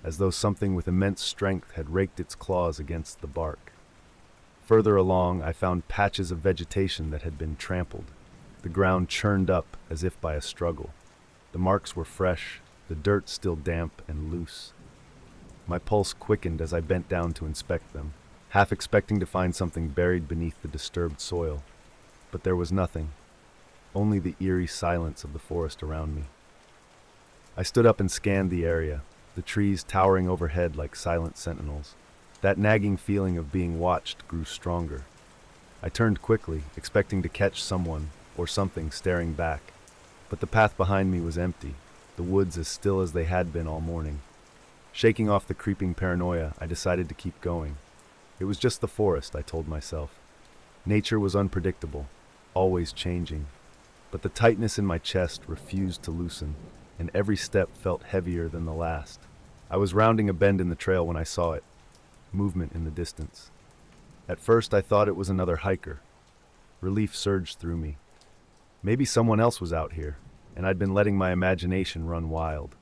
as though something with immense strength had raked its claws against the bark. Further along, I found patches of vegetation that had been trampled, the ground churned up as if by a struggle. The marks were fresh, the dirt still damp and loose. My pulse quickened as I bent down to inspect them, half expecting to find something buried beneath the disturbed soil. But there was nothing, only the eerie silence of the forest around me. I stood up and scanned the area, the trees towering overhead like silent sentinels. That nagging feeling of being watched grew stronger. I turned quickly, expecting to catch someone or something staring back, but the path behind me was empty, the woods as still as they had been all morning. Shaking off the creeping paranoia, I decided to keep going. It was just the forest, I told myself. Nature was unpredictable, always changing, but the tightness in my chest refused to loosen, and every step felt heavier than the last. I was rounding a bend in the trail when I saw it, movement in the distance. At first I thought it was another hiker. Relief surged through me. Maybe someone else was out here, and I'd been letting my imagination run wild.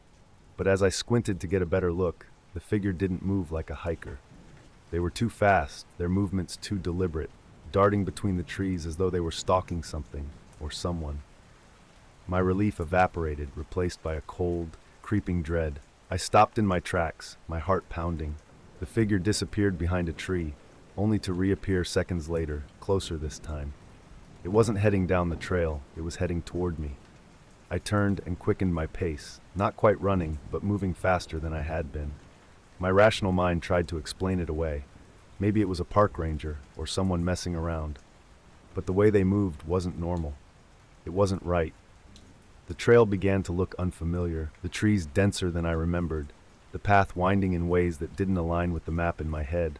But as I squinted to get a better look, the figure didn't move like a hiker. They were too fast, their movements too deliberate, darting between the trees as though they were stalking something or someone. My relief evaporated, replaced by a cold, creeping dread. I stopped in my tracks, my heart pounding. The figure disappeared behind a tree, only to reappear seconds later, closer this time. It wasn't heading down the trail, it was heading toward me. I turned and quickened my pace, not quite running, but moving faster than I had been. My rational mind tried to explain it away. Maybe it was a park ranger or someone messing around. But the way they moved wasn't normal. It wasn't right. The trail began to look unfamiliar, the trees denser than I remembered, the path winding in ways that didn't align with the map in my head.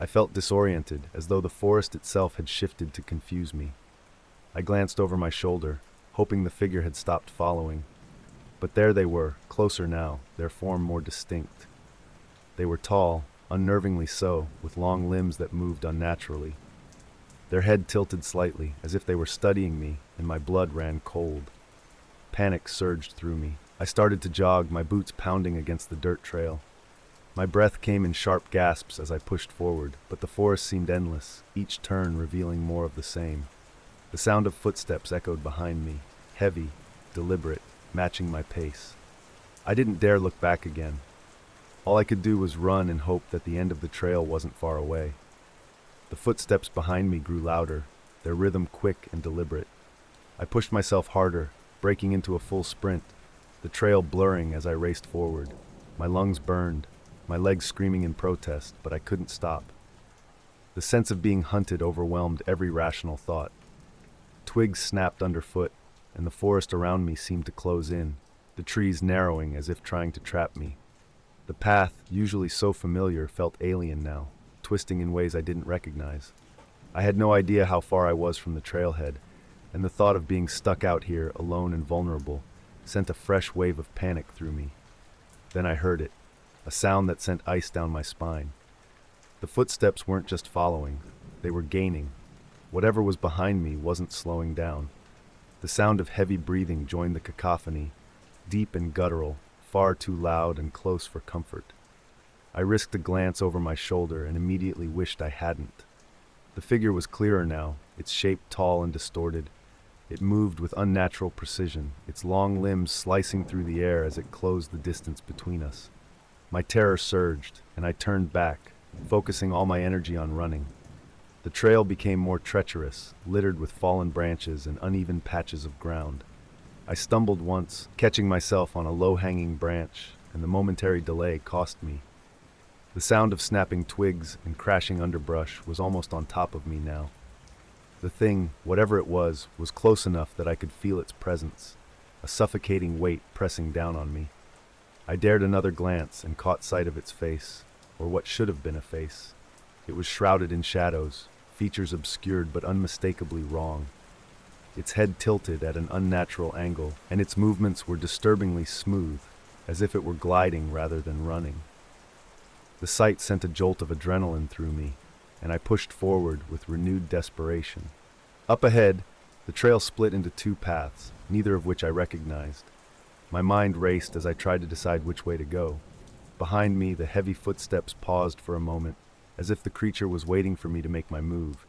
I felt disoriented, as though the forest itself had shifted to confuse me. I glanced over my shoulder, hoping the figure had stopped following. But there they were, closer now, their form more distinct. They were tall, unnervingly so, with long limbs that moved unnaturally. Their head tilted slightly, as if they were studying me, and my blood ran cold. Panic surged through me. I started to jog, my boots pounding against the dirt trail. My breath came in sharp gasps as I pushed forward, but the forest seemed endless, each turn revealing more of the same. The sound of footsteps echoed behind me, heavy, deliberate, matching my pace. I didn't dare look back again. All I could do was run and hope that the end of the trail wasn't far away. The footsteps behind me grew louder, their rhythm quick and deliberate. I pushed myself harder, breaking into a full sprint, the trail blurring as I raced forward. My lungs burned, my legs screaming in protest, but I couldn't stop. The sense of being hunted overwhelmed every rational thought. Twigs snapped underfoot, and the forest around me seemed to close in, the trees narrowing as if trying to trap me. The path, usually so familiar, felt alien now, twisting in ways I didn't recognize. I had no idea how far I was from the trailhead, and the thought of being stuck out here, alone and vulnerable, sent a fresh wave of panic through me. Then I heard it, a sound that sent ice down my spine. The footsteps weren't just following, they were gaining. Whatever was behind me wasn't slowing down. The sound of heavy breathing joined the cacophony, deep and guttural, far too loud and close for comfort. I risked a glance over my shoulder and immediately wished I hadn't. The figure was clearer now, its shape tall and distorted. It moved with unnatural precision, its long limbs slicing through the air as it closed the distance between us. My terror surged, and I turned back, focusing all my energy on running. The trail became more treacherous, littered with fallen branches and uneven patches of ground. I stumbled once, catching myself on a low-hanging branch, and the momentary delay cost me. The sound of snapping twigs and crashing underbrush was almost on top of me now. The thing, whatever it was close enough that I could feel its presence, a suffocating weight pressing down on me. I dared another glance and caught sight of its face, or what should have been a face. It was shrouded in shadows, features obscured but unmistakably wrong. Its head tilted at an unnatural angle, and its movements were disturbingly smooth, as if it were gliding rather than running. The sight sent a jolt of adrenaline through me, and I pushed forward with renewed desperation. Up ahead, the trail split into two paths, neither of which I recognized. My mind raced as I tried to decide which way to go. Behind me, the heavy footsteps paused for a moment, as if the creature was waiting for me to make my move.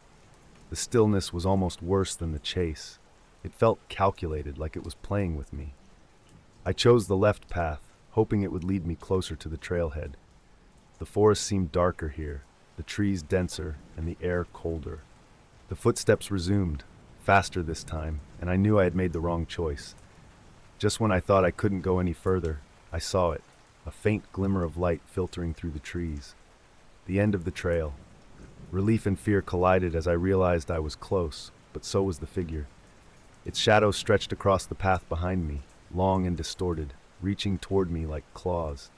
The stillness was almost worse than the chase. It felt calculated, like it was playing with me. I chose the left path, hoping it would lead me closer to the trailhead. The forest seemed darker here, the trees denser, and the air colder. The footsteps resumed, faster this time, and I knew I had made the wrong choice. Just when I thought I couldn't go any further, I saw it, a faint glimmer of light filtering through the trees. The end of the trail. Relief and fear collided as I realized I was close, but so was the figure. Its shadow stretched across the path behind me, long and distorted, reaching toward me like claws.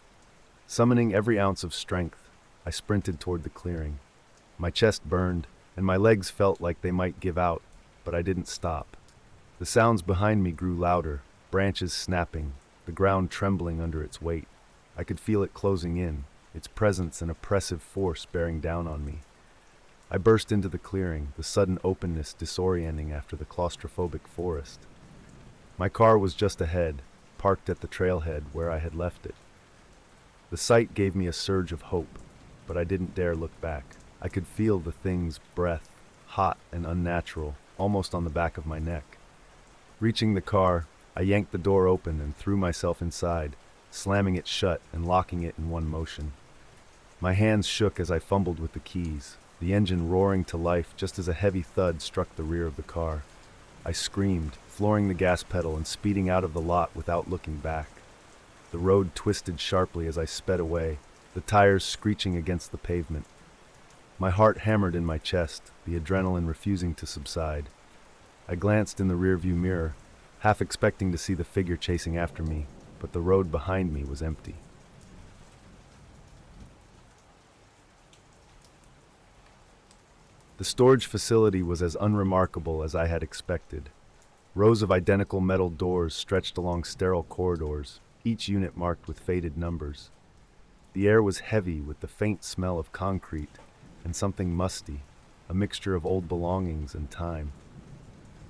Summoning every ounce of strength, I sprinted toward the clearing. My chest burned, and my legs felt like they might give out, but I didn't stop. The sounds behind me grew louder, branches snapping, the ground trembling under its weight. I could feel it closing in, its presence an oppressive force bearing down on me. I burst into the clearing, the sudden openness disorienting after the claustrophobic forest. My car was just ahead, parked at the trailhead where I had left it. The sight gave me a surge of hope, but I didn't dare look back. I could feel the thing's breath, hot and unnatural, almost on the back of my neck. Reaching the car, I yanked the door open and threw myself inside, slamming it shut and locking it in one motion. My hands shook as I fumbled with the keys, the engine roaring to life just as a heavy thud struck the rear of the car. I screamed, flooring the gas pedal and speeding out of the lot without looking back. The road twisted sharply as I sped away, the tires screeching against the pavement. My heart hammered in my chest, the adrenaline refusing to subside. I glanced in the rearview mirror, half expecting to see the figure chasing after me, but the road behind me was empty. The storage facility was as unremarkable as I had expected. Rows of identical metal doors stretched along sterile corridors, each unit marked with faded numbers. The air was heavy with the faint smell of concrete and something musty, a mixture of old belongings and time.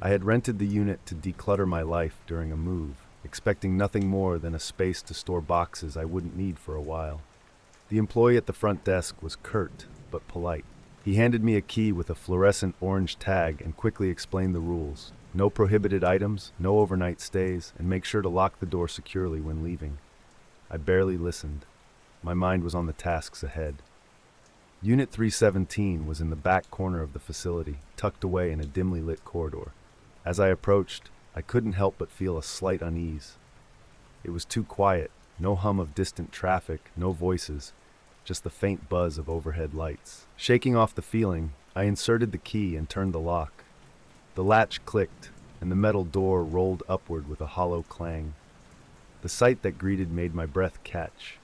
I had rented the unit to declutter my life during a move, expecting nothing more than a space to store boxes I wouldn't need for a while. The employee at the front desk was curt but polite. He handed me a key with a fluorescent orange tag and quickly explained the rules. No prohibited items, no overnight stays, and make sure to lock the door securely when leaving. I barely listened. My mind was on the tasks ahead. Unit 317 was in the back corner of the facility, tucked away in a dimly lit corridor. As I approached, I couldn't help but feel a slight unease. It was too quiet, no hum of distant traffic, no voices, just the faint buzz of overhead lights. Shaking off the feeling, I inserted the key and turned the lock. The latch clicked, and the metal door rolled upward with a hollow clang. The sight that greeted made my breath catch.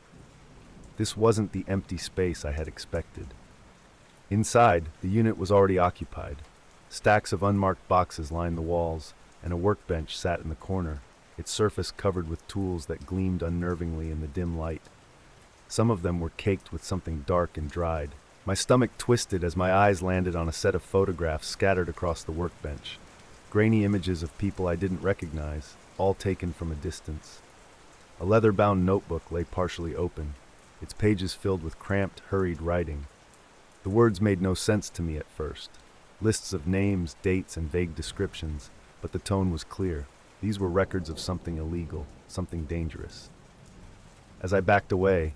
This wasn't the empty space I had expected. Inside, the unit was already occupied. Stacks of unmarked boxes lined the walls, and a workbench sat in the corner, its surface covered with tools that gleamed unnervingly in the dim light. Some of them were caked with something dark and dried, My stomach twisted as my eyes landed on a set of photographs scattered across the workbench. Grainy images of people I didn't recognize, all taken from a distance. A leather-bound notebook lay partially open, its pages filled with cramped, hurried writing. The words made no sense to me at first. Lists of names, dates, and vague descriptions, but the tone was clear. These were records of something illegal, something dangerous. As I backed away,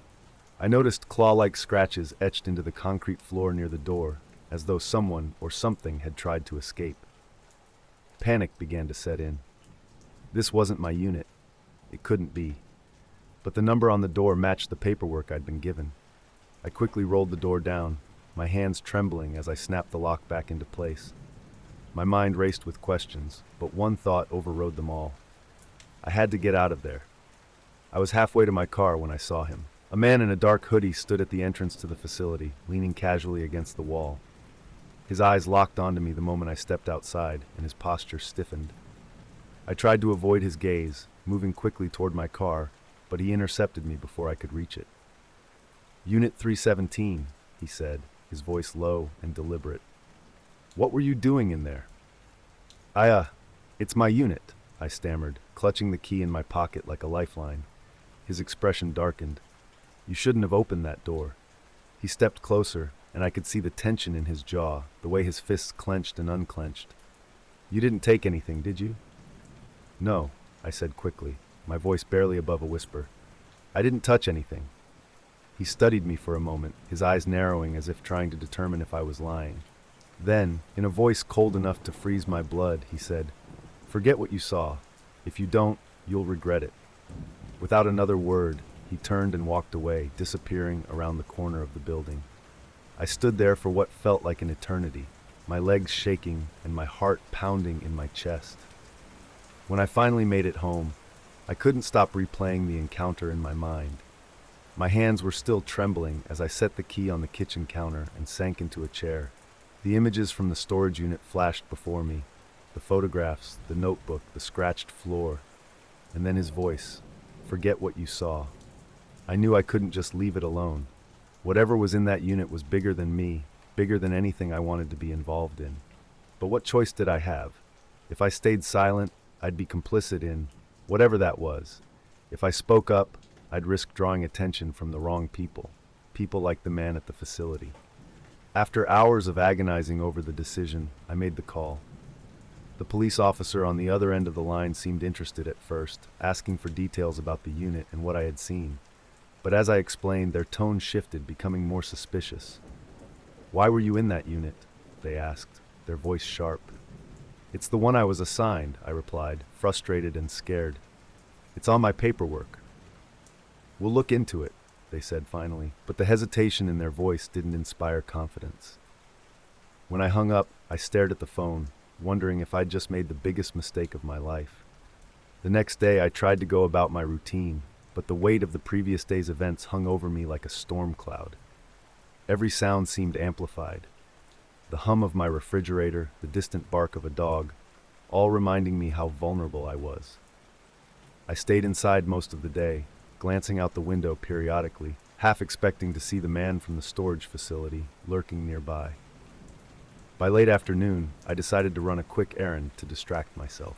I noticed claw-like scratches etched into the concrete floor near the door, as though someone or something had tried to escape. Panic began to set in. This wasn't my unit. It couldn't be. But the number on the door matched the paperwork I'd been given. I quickly rolled the door down, my hands trembling as I snapped the lock back into place. My mind raced with questions, but one thought overrode them all. I had to get out of there. I was halfway to my car when I saw him. A man in a dark hoodie stood at the entrance to the facility, leaning casually against the wall. His eyes locked onto me the moment I stepped outside, and his posture stiffened. I tried to avoid his gaze, moving quickly toward my car, but he intercepted me before I could reach it. "Unit 317, he said, his voice low and deliberate. "What were you doing in there?" It's my unit," I stammered, clutching the key in my pocket like a lifeline. His expression darkened. "You shouldn't have opened that door." He stepped closer, and I could see the tension in his jaw, the way his fists clenched and unclenched. "You didn't take anything, did you?" "No," I said quickly, my voice barely above a whisper. "I didn't touch anything." He studied me for a moment, his eyes narrowing as if trying to determine if I was lying. Then, in a voice cold enough to freeze my blood, he said, "Forget what you saw. If you don't, you'll regret it." Without another word, he turned and walked away, disappearing around the corner of the building. I stood there for what felt like an eternity, my legs shaking and my heart pounding in my chest. When I finally made it home, I couldn't stop replaying the encounter in my mind. My hands were still trembling as I set the key on the kitchen counter and sank into a chair. The images from the storage unit flashed before me, the photographs, the notebook, the scratched floor, and then his voice, "Forget what you saw." I knew I couldn't just leave it alone. Whatever was in that unit was bigger than me, bigger than anything I wanted to be involved in. But what choice did I have? If I stayed silent, I'd be complicit in whatever that was. If I spoke up, I'd risk drawing attention from the wrong people, people like the man at the facility. After hours of agonizing over the decision, I made the call. The police officer on the other end of the line seemed interested at first, asking for details about the unit and what I had seen. But as I explained, their tone shifted, becoming more suspicious. "Why were you in that unit?" they asked, their voice sharp. "It's the one I was assigned," I replied, frustrated and scared. "It's on my paperwork." "We'll look into it," they said finally, but the hesitation in their voice didn't inspire confidence. When I hung up, I stared at the phone, wondering if I'd just made the biggest mistake of my life. The next day, I tried to go about my routine, but the weight of the previous day's events hung over me like a storm cloud. Every sound seemed amplified. The hum of my refrigerator, the distant bark of a dog, all reminding me how vulnerable I was. I stayed inside most of the day, glancing out the window periodically, half expecting to see the man from the storage facility lurking nearby. By late afternoon, I decided to run a quick errand to distract myself.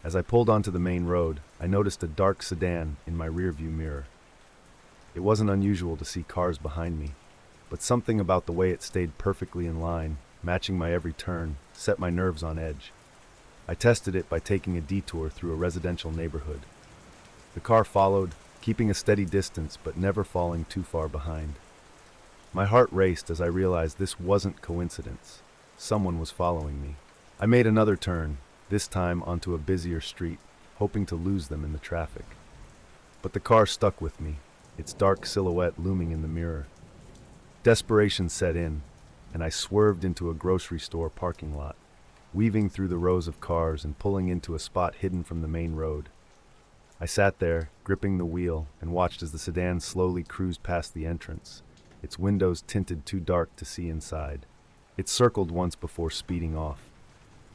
As I pulled onto the main road, I noticed a dark sedan in my rearview mirror. It wasn't unusual to see cars behind me, but something about the way it stayed perfectly in line, matching my every turn, set my nerves on edge. I tested it by taking a detour through a residential neighborhood. The car followed, keeping a steady distance but never falling too far behind. My heart raced as I realized this wasn't coincidence. Someone was following me. I made another turn, this time onto a busier street, hoping to lose them in the traffic. But the car stuck with me, its dark silhouette looming in the mirror. Desperation set in, and I swerved into a grocery store parking lot, weaving through the rows of cars and pulling into a spot hidden from the main road. I sat there, gripping the wheel, and watched as the sedan slowly cruised past the entrance, its windows tinted too dark to see inside. It circled once before speeding off.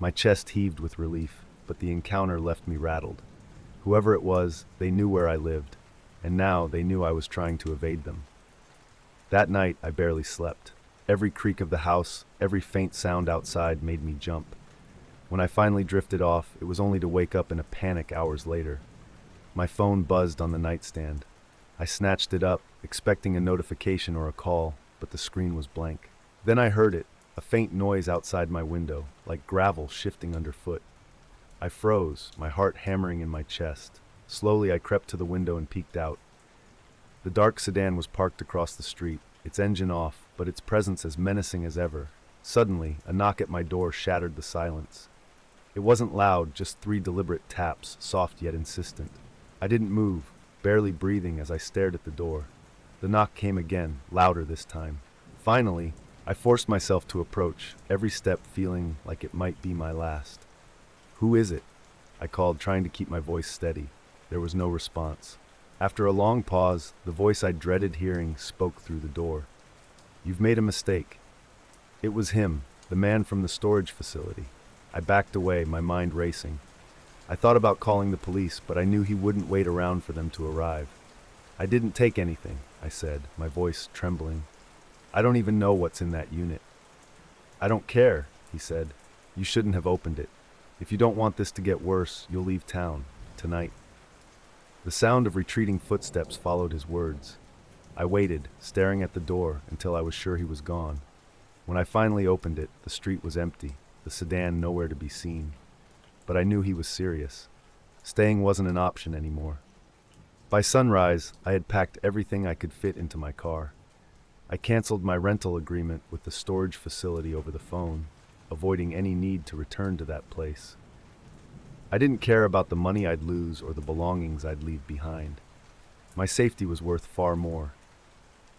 My chest heaved with relief, but the encounter left me rattled. Whoever it was, they knew where I lived, and now they knew I was trying to evade them. That night, I barely slept. Every creak of the house, every faint sound outside made me jump. When I finally drifted off, it was only to wake up in a panic hours later. My phone buzzed on the nightstand. I snatched it up, expecting a notification or a call, but the screen was blank. Then I heard it, a faint noise outside my window, like gravel shifting underfoot. I froze, my heart hammering in my chest. Slowly I crept to the window and peeked out. The dark sedan was parked across the street, its engine off, but its presence as menacing as ever. Suddenly, a knock at my door shattered the silence. It wasn't loud, just 3 deliberate taps, soft yet insistent. I didn't move, barely breathing as I stared at the door. The knock came again, louder this time. Finally, I forced myself to approach, every step feeling like it might be my last. "Who is it?" I called, trying to keep my voice steady. There was no response. After a long pause, the voice I dreaded hearing spoke through the door. "You've made a mistake." It was him, the man from the storage facility. I backed away, my mind racing. I thought about calling the police, but I knew he wouldn't wait around for them to arrive. "I didn't take anything," I said, my voice trembling. "I don't even know what's in that unit." "I don't care," he said. "You shouldn't have opened it. If you don't want this to get worse, you'll leave town, tonight." The sound of retreating footsteps followed his words. I waited, staring at the door, until I was sure he was gone. When I finally opened it, the street was empty, the sedan nowhere to be seen. But I knew he was serious. Staying wasn't an option anymore. By sunrise, I had packed everything I could fit into my car. I canceled my rental agreement with the storage facility over the phone, avoiding any need to return to that place. I didn't care about the money I'd lose or the belongings I'd leave behind. My safety was worth far more.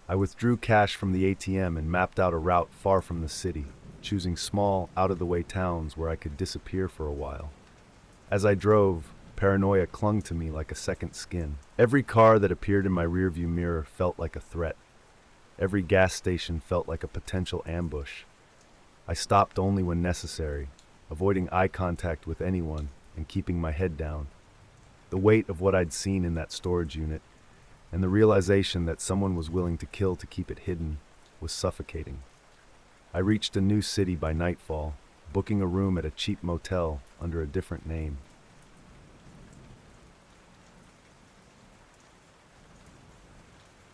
I withdrew cash from the ATM and mapped out a route far from the city, choosing small, out-of-the-way towns where I could disappear for a while. As I drove, paranoia clung to me like a second skin. Every car that appeared in my rearview mirror felt like a threat. Every gas station felt like a potential ambush. I stopped only when necessary, avoiding eye contact with anyone and keeping my head down. The weight of what I'd seen in that storage unit, and the realization that someone was willing to kill to keep it hidden, was suffocating. I reached a new city by nightfall, booking a room at a cheap motel under a different name.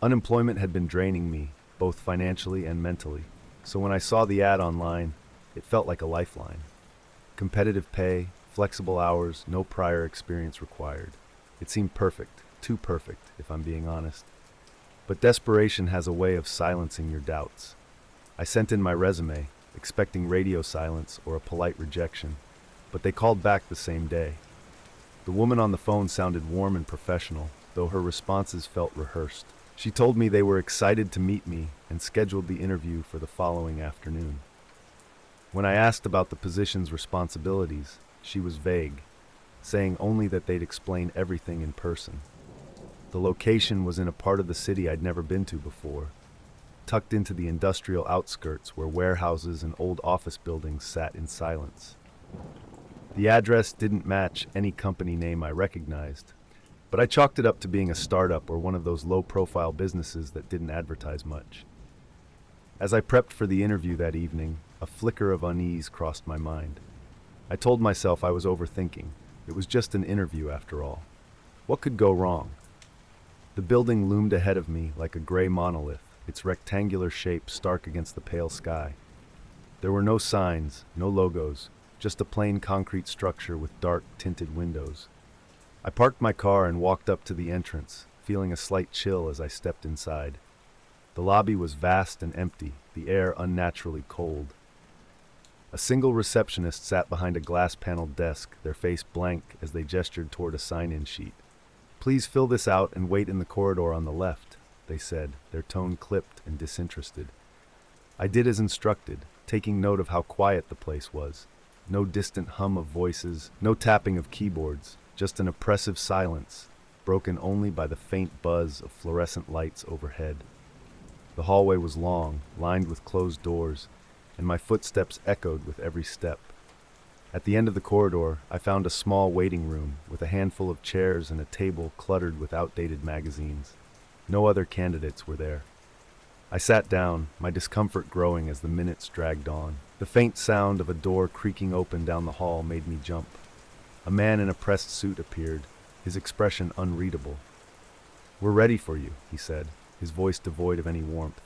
Unemployment had been draining me, both financially and mentally, so when I saw the ad online, it felt like a lifeline. Competitive pay, flexible hours, no prior experience required. It seemed perfect, too perfect, if I'm being honest. But desperation has a way of silencing your doubts. I sent in my resume, expecting radio silence or a polite rejection, but they called back the same day. The woman on the phone sounded warm and professional, though her responses felt rehearsed. She told me they were excited to meet me and scheduled the interview for the following afternoon. When I asked about the position's responsibilities, she was vague, saying only that they'd explain everything in person. The location was in a part of the city I'd never been to before, tucked into the industrial outskirts where warehouses and old office buildings sat in silence. The address didn't match any company name I recognized, but I chalked it up to being a startup or one of those low-profile businesses that didn't advertise much. As I prepped for the interview that evening, a flicker of unease crossed my mind. I told myself I was overthinking. It was just an interview after all. What could go wrong? The building loomed ahead of me like a gray monolith, its rectangular shape stark against the pale sky. There were no signs, no logos, just a plain concrete structure with dark, tinted windows. I parked my car and walked up to the entrance, feeling a slight chill as I stepped inside. The lobby was vast and empty, the air unnaturally cold. A single receptionist sat behind a glass-paneled desk, their face blank as they gestured toward a sign-in sheet. "Please fill this out and wait in the corridor on the left," they said, their tone clipped and disinterested. I did as instructed, taking note of how quiet the place was. No distant hum of voices, no tapping of keyboards, just an oppressive silence, broken only by the faint buzz of fluorescent lights overhead. The hallway was long, lined with closed doors, and my footsteps echoed with every step. At the end of the corridor, I found a small waiting room with a handful of chairs and a table cluttered with outdated magazines. No other candidates were there. I sat down, my discomfort growing as the minutes dragged on. The faint sound of a door creaking open down the hall made me jump. A man in a pressed suit appeared, his expression unreadable. "We're ready for you," he said, his voice devoid of any warmth.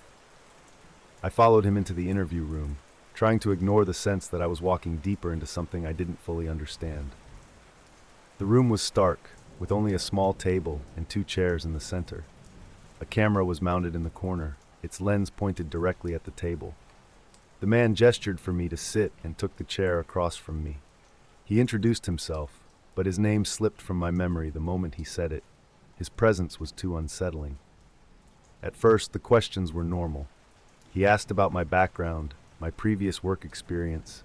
I followed him into the interview room, trying to ignore the sense that I was walking deeper into something I didn't fully understand. The room was stark, with only a small table and 2 chairs in the center. A camera was mounted in the corner, its lens pointed directly at the table. The man gestured for me to sit and took the chair across from me. He introduced himself, but his name slipped from my memory the moment he said it. His presence was too unsettling. At first, the questions were normal. He asked about my background, my previous work experience,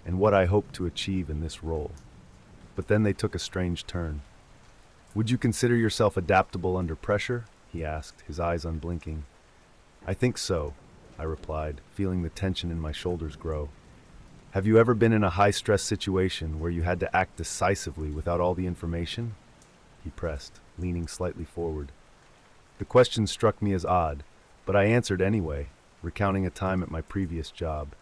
and what I hoped to achieve in this role. But then they took a strange turn. "Would you consider yourself adaptable under pressure?" he asked, his eyes unblinking. "I think so," I replied, feeling the tension in my shoulders grow. "Have you ever been in a high-stress situation where you had to act decisively without all the information?" he pressed, leaning slightly forward. The question struck me as odd, but I answered anyway, recounting a time at my previous job.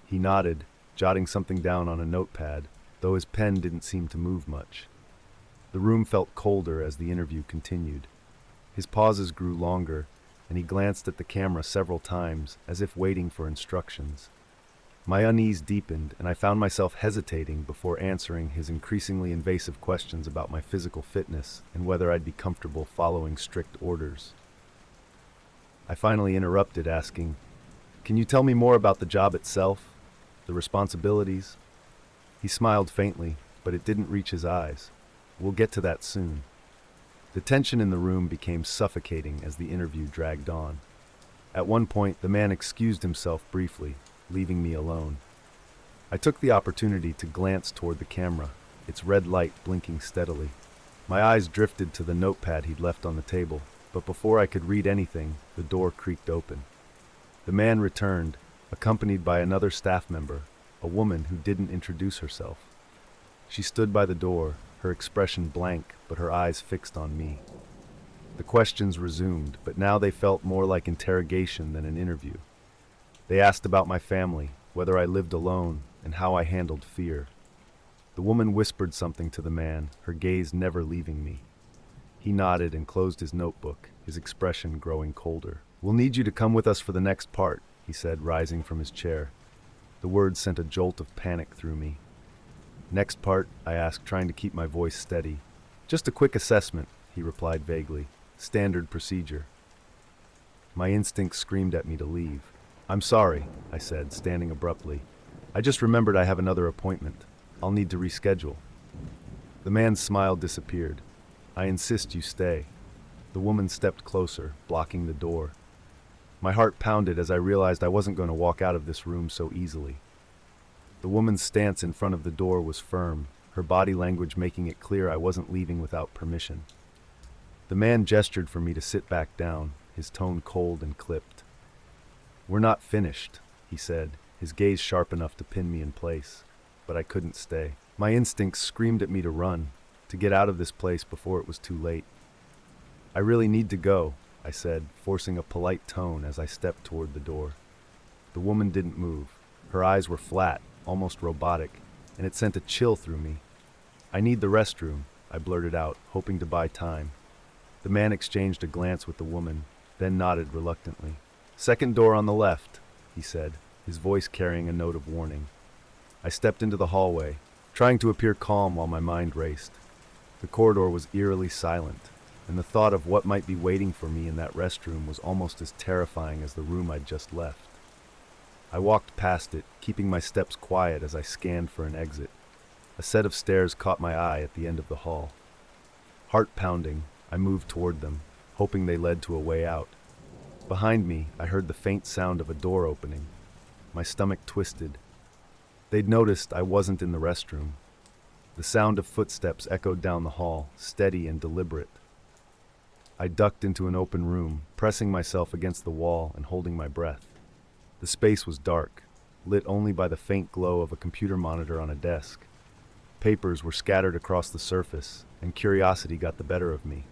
He nodded, jotting something down on a notepad, though his pen didn't seem to move much. The room felt colder as the interview continued. His pauses grew longer, and he glanced at the camera several times, as if waiting for instructions. My unease deepened, and I found myself hesitating before answering his increasingly invasive questions about my physical fitness and whether I'd be comfortable following strict orders. I finally interrupted, asking, "Can you tell me more about the job itself? The responsibilities?" He smiled faintly, but it didn't reach his eyes. "We'll get to that soon." The tension in the room became suffocating as the interview dragged on. At one point, the man excused himself briefly, leaving me alone. I took the opportunity to glance toward the camera, its red light blinking steadily. My eyes drifted to the notepad he'd left on the table, but before I could read anything, the door creaked open. The man returned, accompanied by another staff member, a woman who didn't introduce herself. She stood by the door, her expression blank, but her eyes fixed on me. The questions resumed, but now they felt more like interrogation than an interview. They asked about my family, whether I lived alone, and how I handled fear. The woman whispered something to the man, her gaze never leaving me. He nodded and closed his notebook, his expression growing colder. "We'll need you to come with us for the next part," he said, rising from his chair. The words sent a jolt of panic through me. "Next part?" I asked, trying to keep my voice steady. "Just a quick assessment," he replied vaguely. "Standard procedure." My instincts screamed at me to leave. "I'm sorry," I said, standing abruptly. "I just remembered I have another appointment. I'll need to reschedule." The man's smile disappeared. "I insist you stay." The woman stepped closer, blocking the door. My heart pounded as I realized I wasn't going to walk out of this room so easily. The woman's stance in front of the door was firm, her body language making it clear I wasn't leaving without permission. The man gestured for me to sit back down, his tone cold and clipped. "We're not finished," he said, his gaze sharp enough to pin me in place. But I couldn't stay. My instincts screamed at me to run, to get out of this place before it was too late. "I really need to go," I said, forcing a polite tone as I stepped toward the door. The woman didn't move. Her eyes were flat, almost robotic, and it sent a chill through me. "I need the restroom," I blurted out, hoping to buy time. The man exchanged a glance with the woman, then nodded reluctantly. "Second door on the left," he said, his voice carrying a note of warning. I stepped into the hallway, trying to appear calm while my mind raced. The corridor was eerily silent, and the thought of what might be waiting for me in that restroom was almost as terrifying as the room I'd just left. I walked past it, keeping my steps quiet as I scanned for an exit. A set of stairs caught my eye at the end of the hall. Heart pounding, I moved toward them, hoping they led to a way out. Behind me, I heard the faint sound of a door opening. My stomach twisted. They'd noticed I wasn't in the restroom. The sound of footsteps echoed down the hall, steady and deliberate. I ducked into an open room, pressing myself against the wall and holding my breath. The space was dark, lit only by the faint glow of a computer monitor on a desk. Papers were scattered across the surface, and curiosity got the better of me.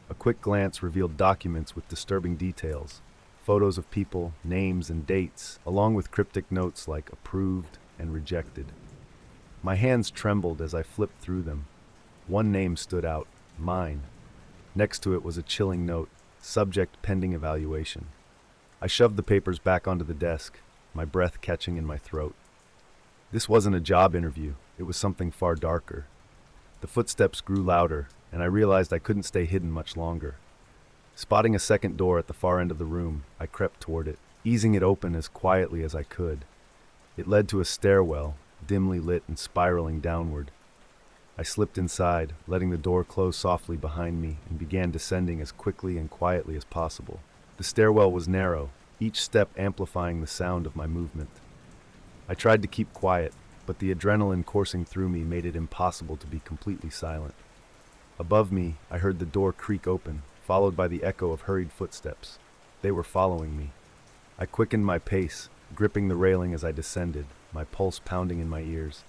A quick glance revealed documents with disturbing details, photos of people, names, and dates, along with cryptic notes like approved and rejected. My hands trembled as I flipped through them. One name stood out, mine. Next to it was a chilling note, subject pending evaluation. I shoved the papers back onto the desk, my breath catching in my throat. This wasn't a job interview, it was something far darker. The footsteps grew louder, and I realized I couldn't stay hidden much longer. Spotting a second door at the far end of the room, I crept toward it, easing it open as quietly as I could. It led to a stairwell, dimly lit and spiraling downward. I slipped inside, letting the door close softly behind me, and began descending as quickly and quietly as possible. The stairwell was narrow, each step amplifying the sound of my movement. I tried to keep quiet, but the adrenaline coursing through me made it impossible to be completely silent. Above me, I heard the door creak open, followed by the echo of hurried footsteps. They were following me. I quickened my pace, gripping the railing as I descended, my pulse pounding in my ears.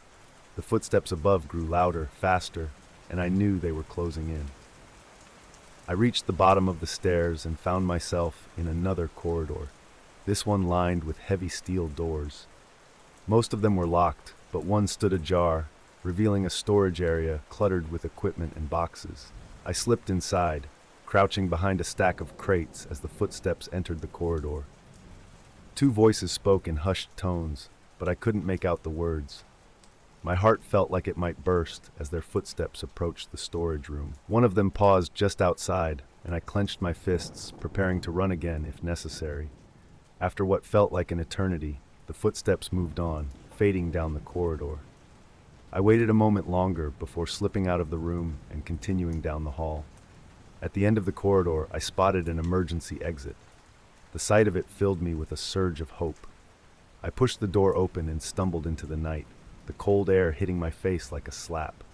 The footsteps above grew louder, faster, and I knew they were closing in. I reached the bottom of the stairs and found myself in another corridor, this one lined with heavy steel doors. Most of them were locked, but one stood ajar, revealing a storage area cluttered with equipment and boxes. I slipped inside, crouching behind a stack of crates as the footsteps entered the corridor. Two voices spoke in hushed tones, but I couldn't make out the words. My heart felt like it might burst as their footsteps approached the storage room. One of them paused just outside, and I clenched my fists, preparing to run again if necessary. After what felt like an eternity, the footsteps moved on, fading down the corridor. I waited a moment longer before slipping out of the room and continuing down the hall. At the end of the corridor, I spotted an emergency exit. The sight of it filled me with a surge of hope. I pushed the door open and stumbled into the night, the cold air hitting my face like a slap.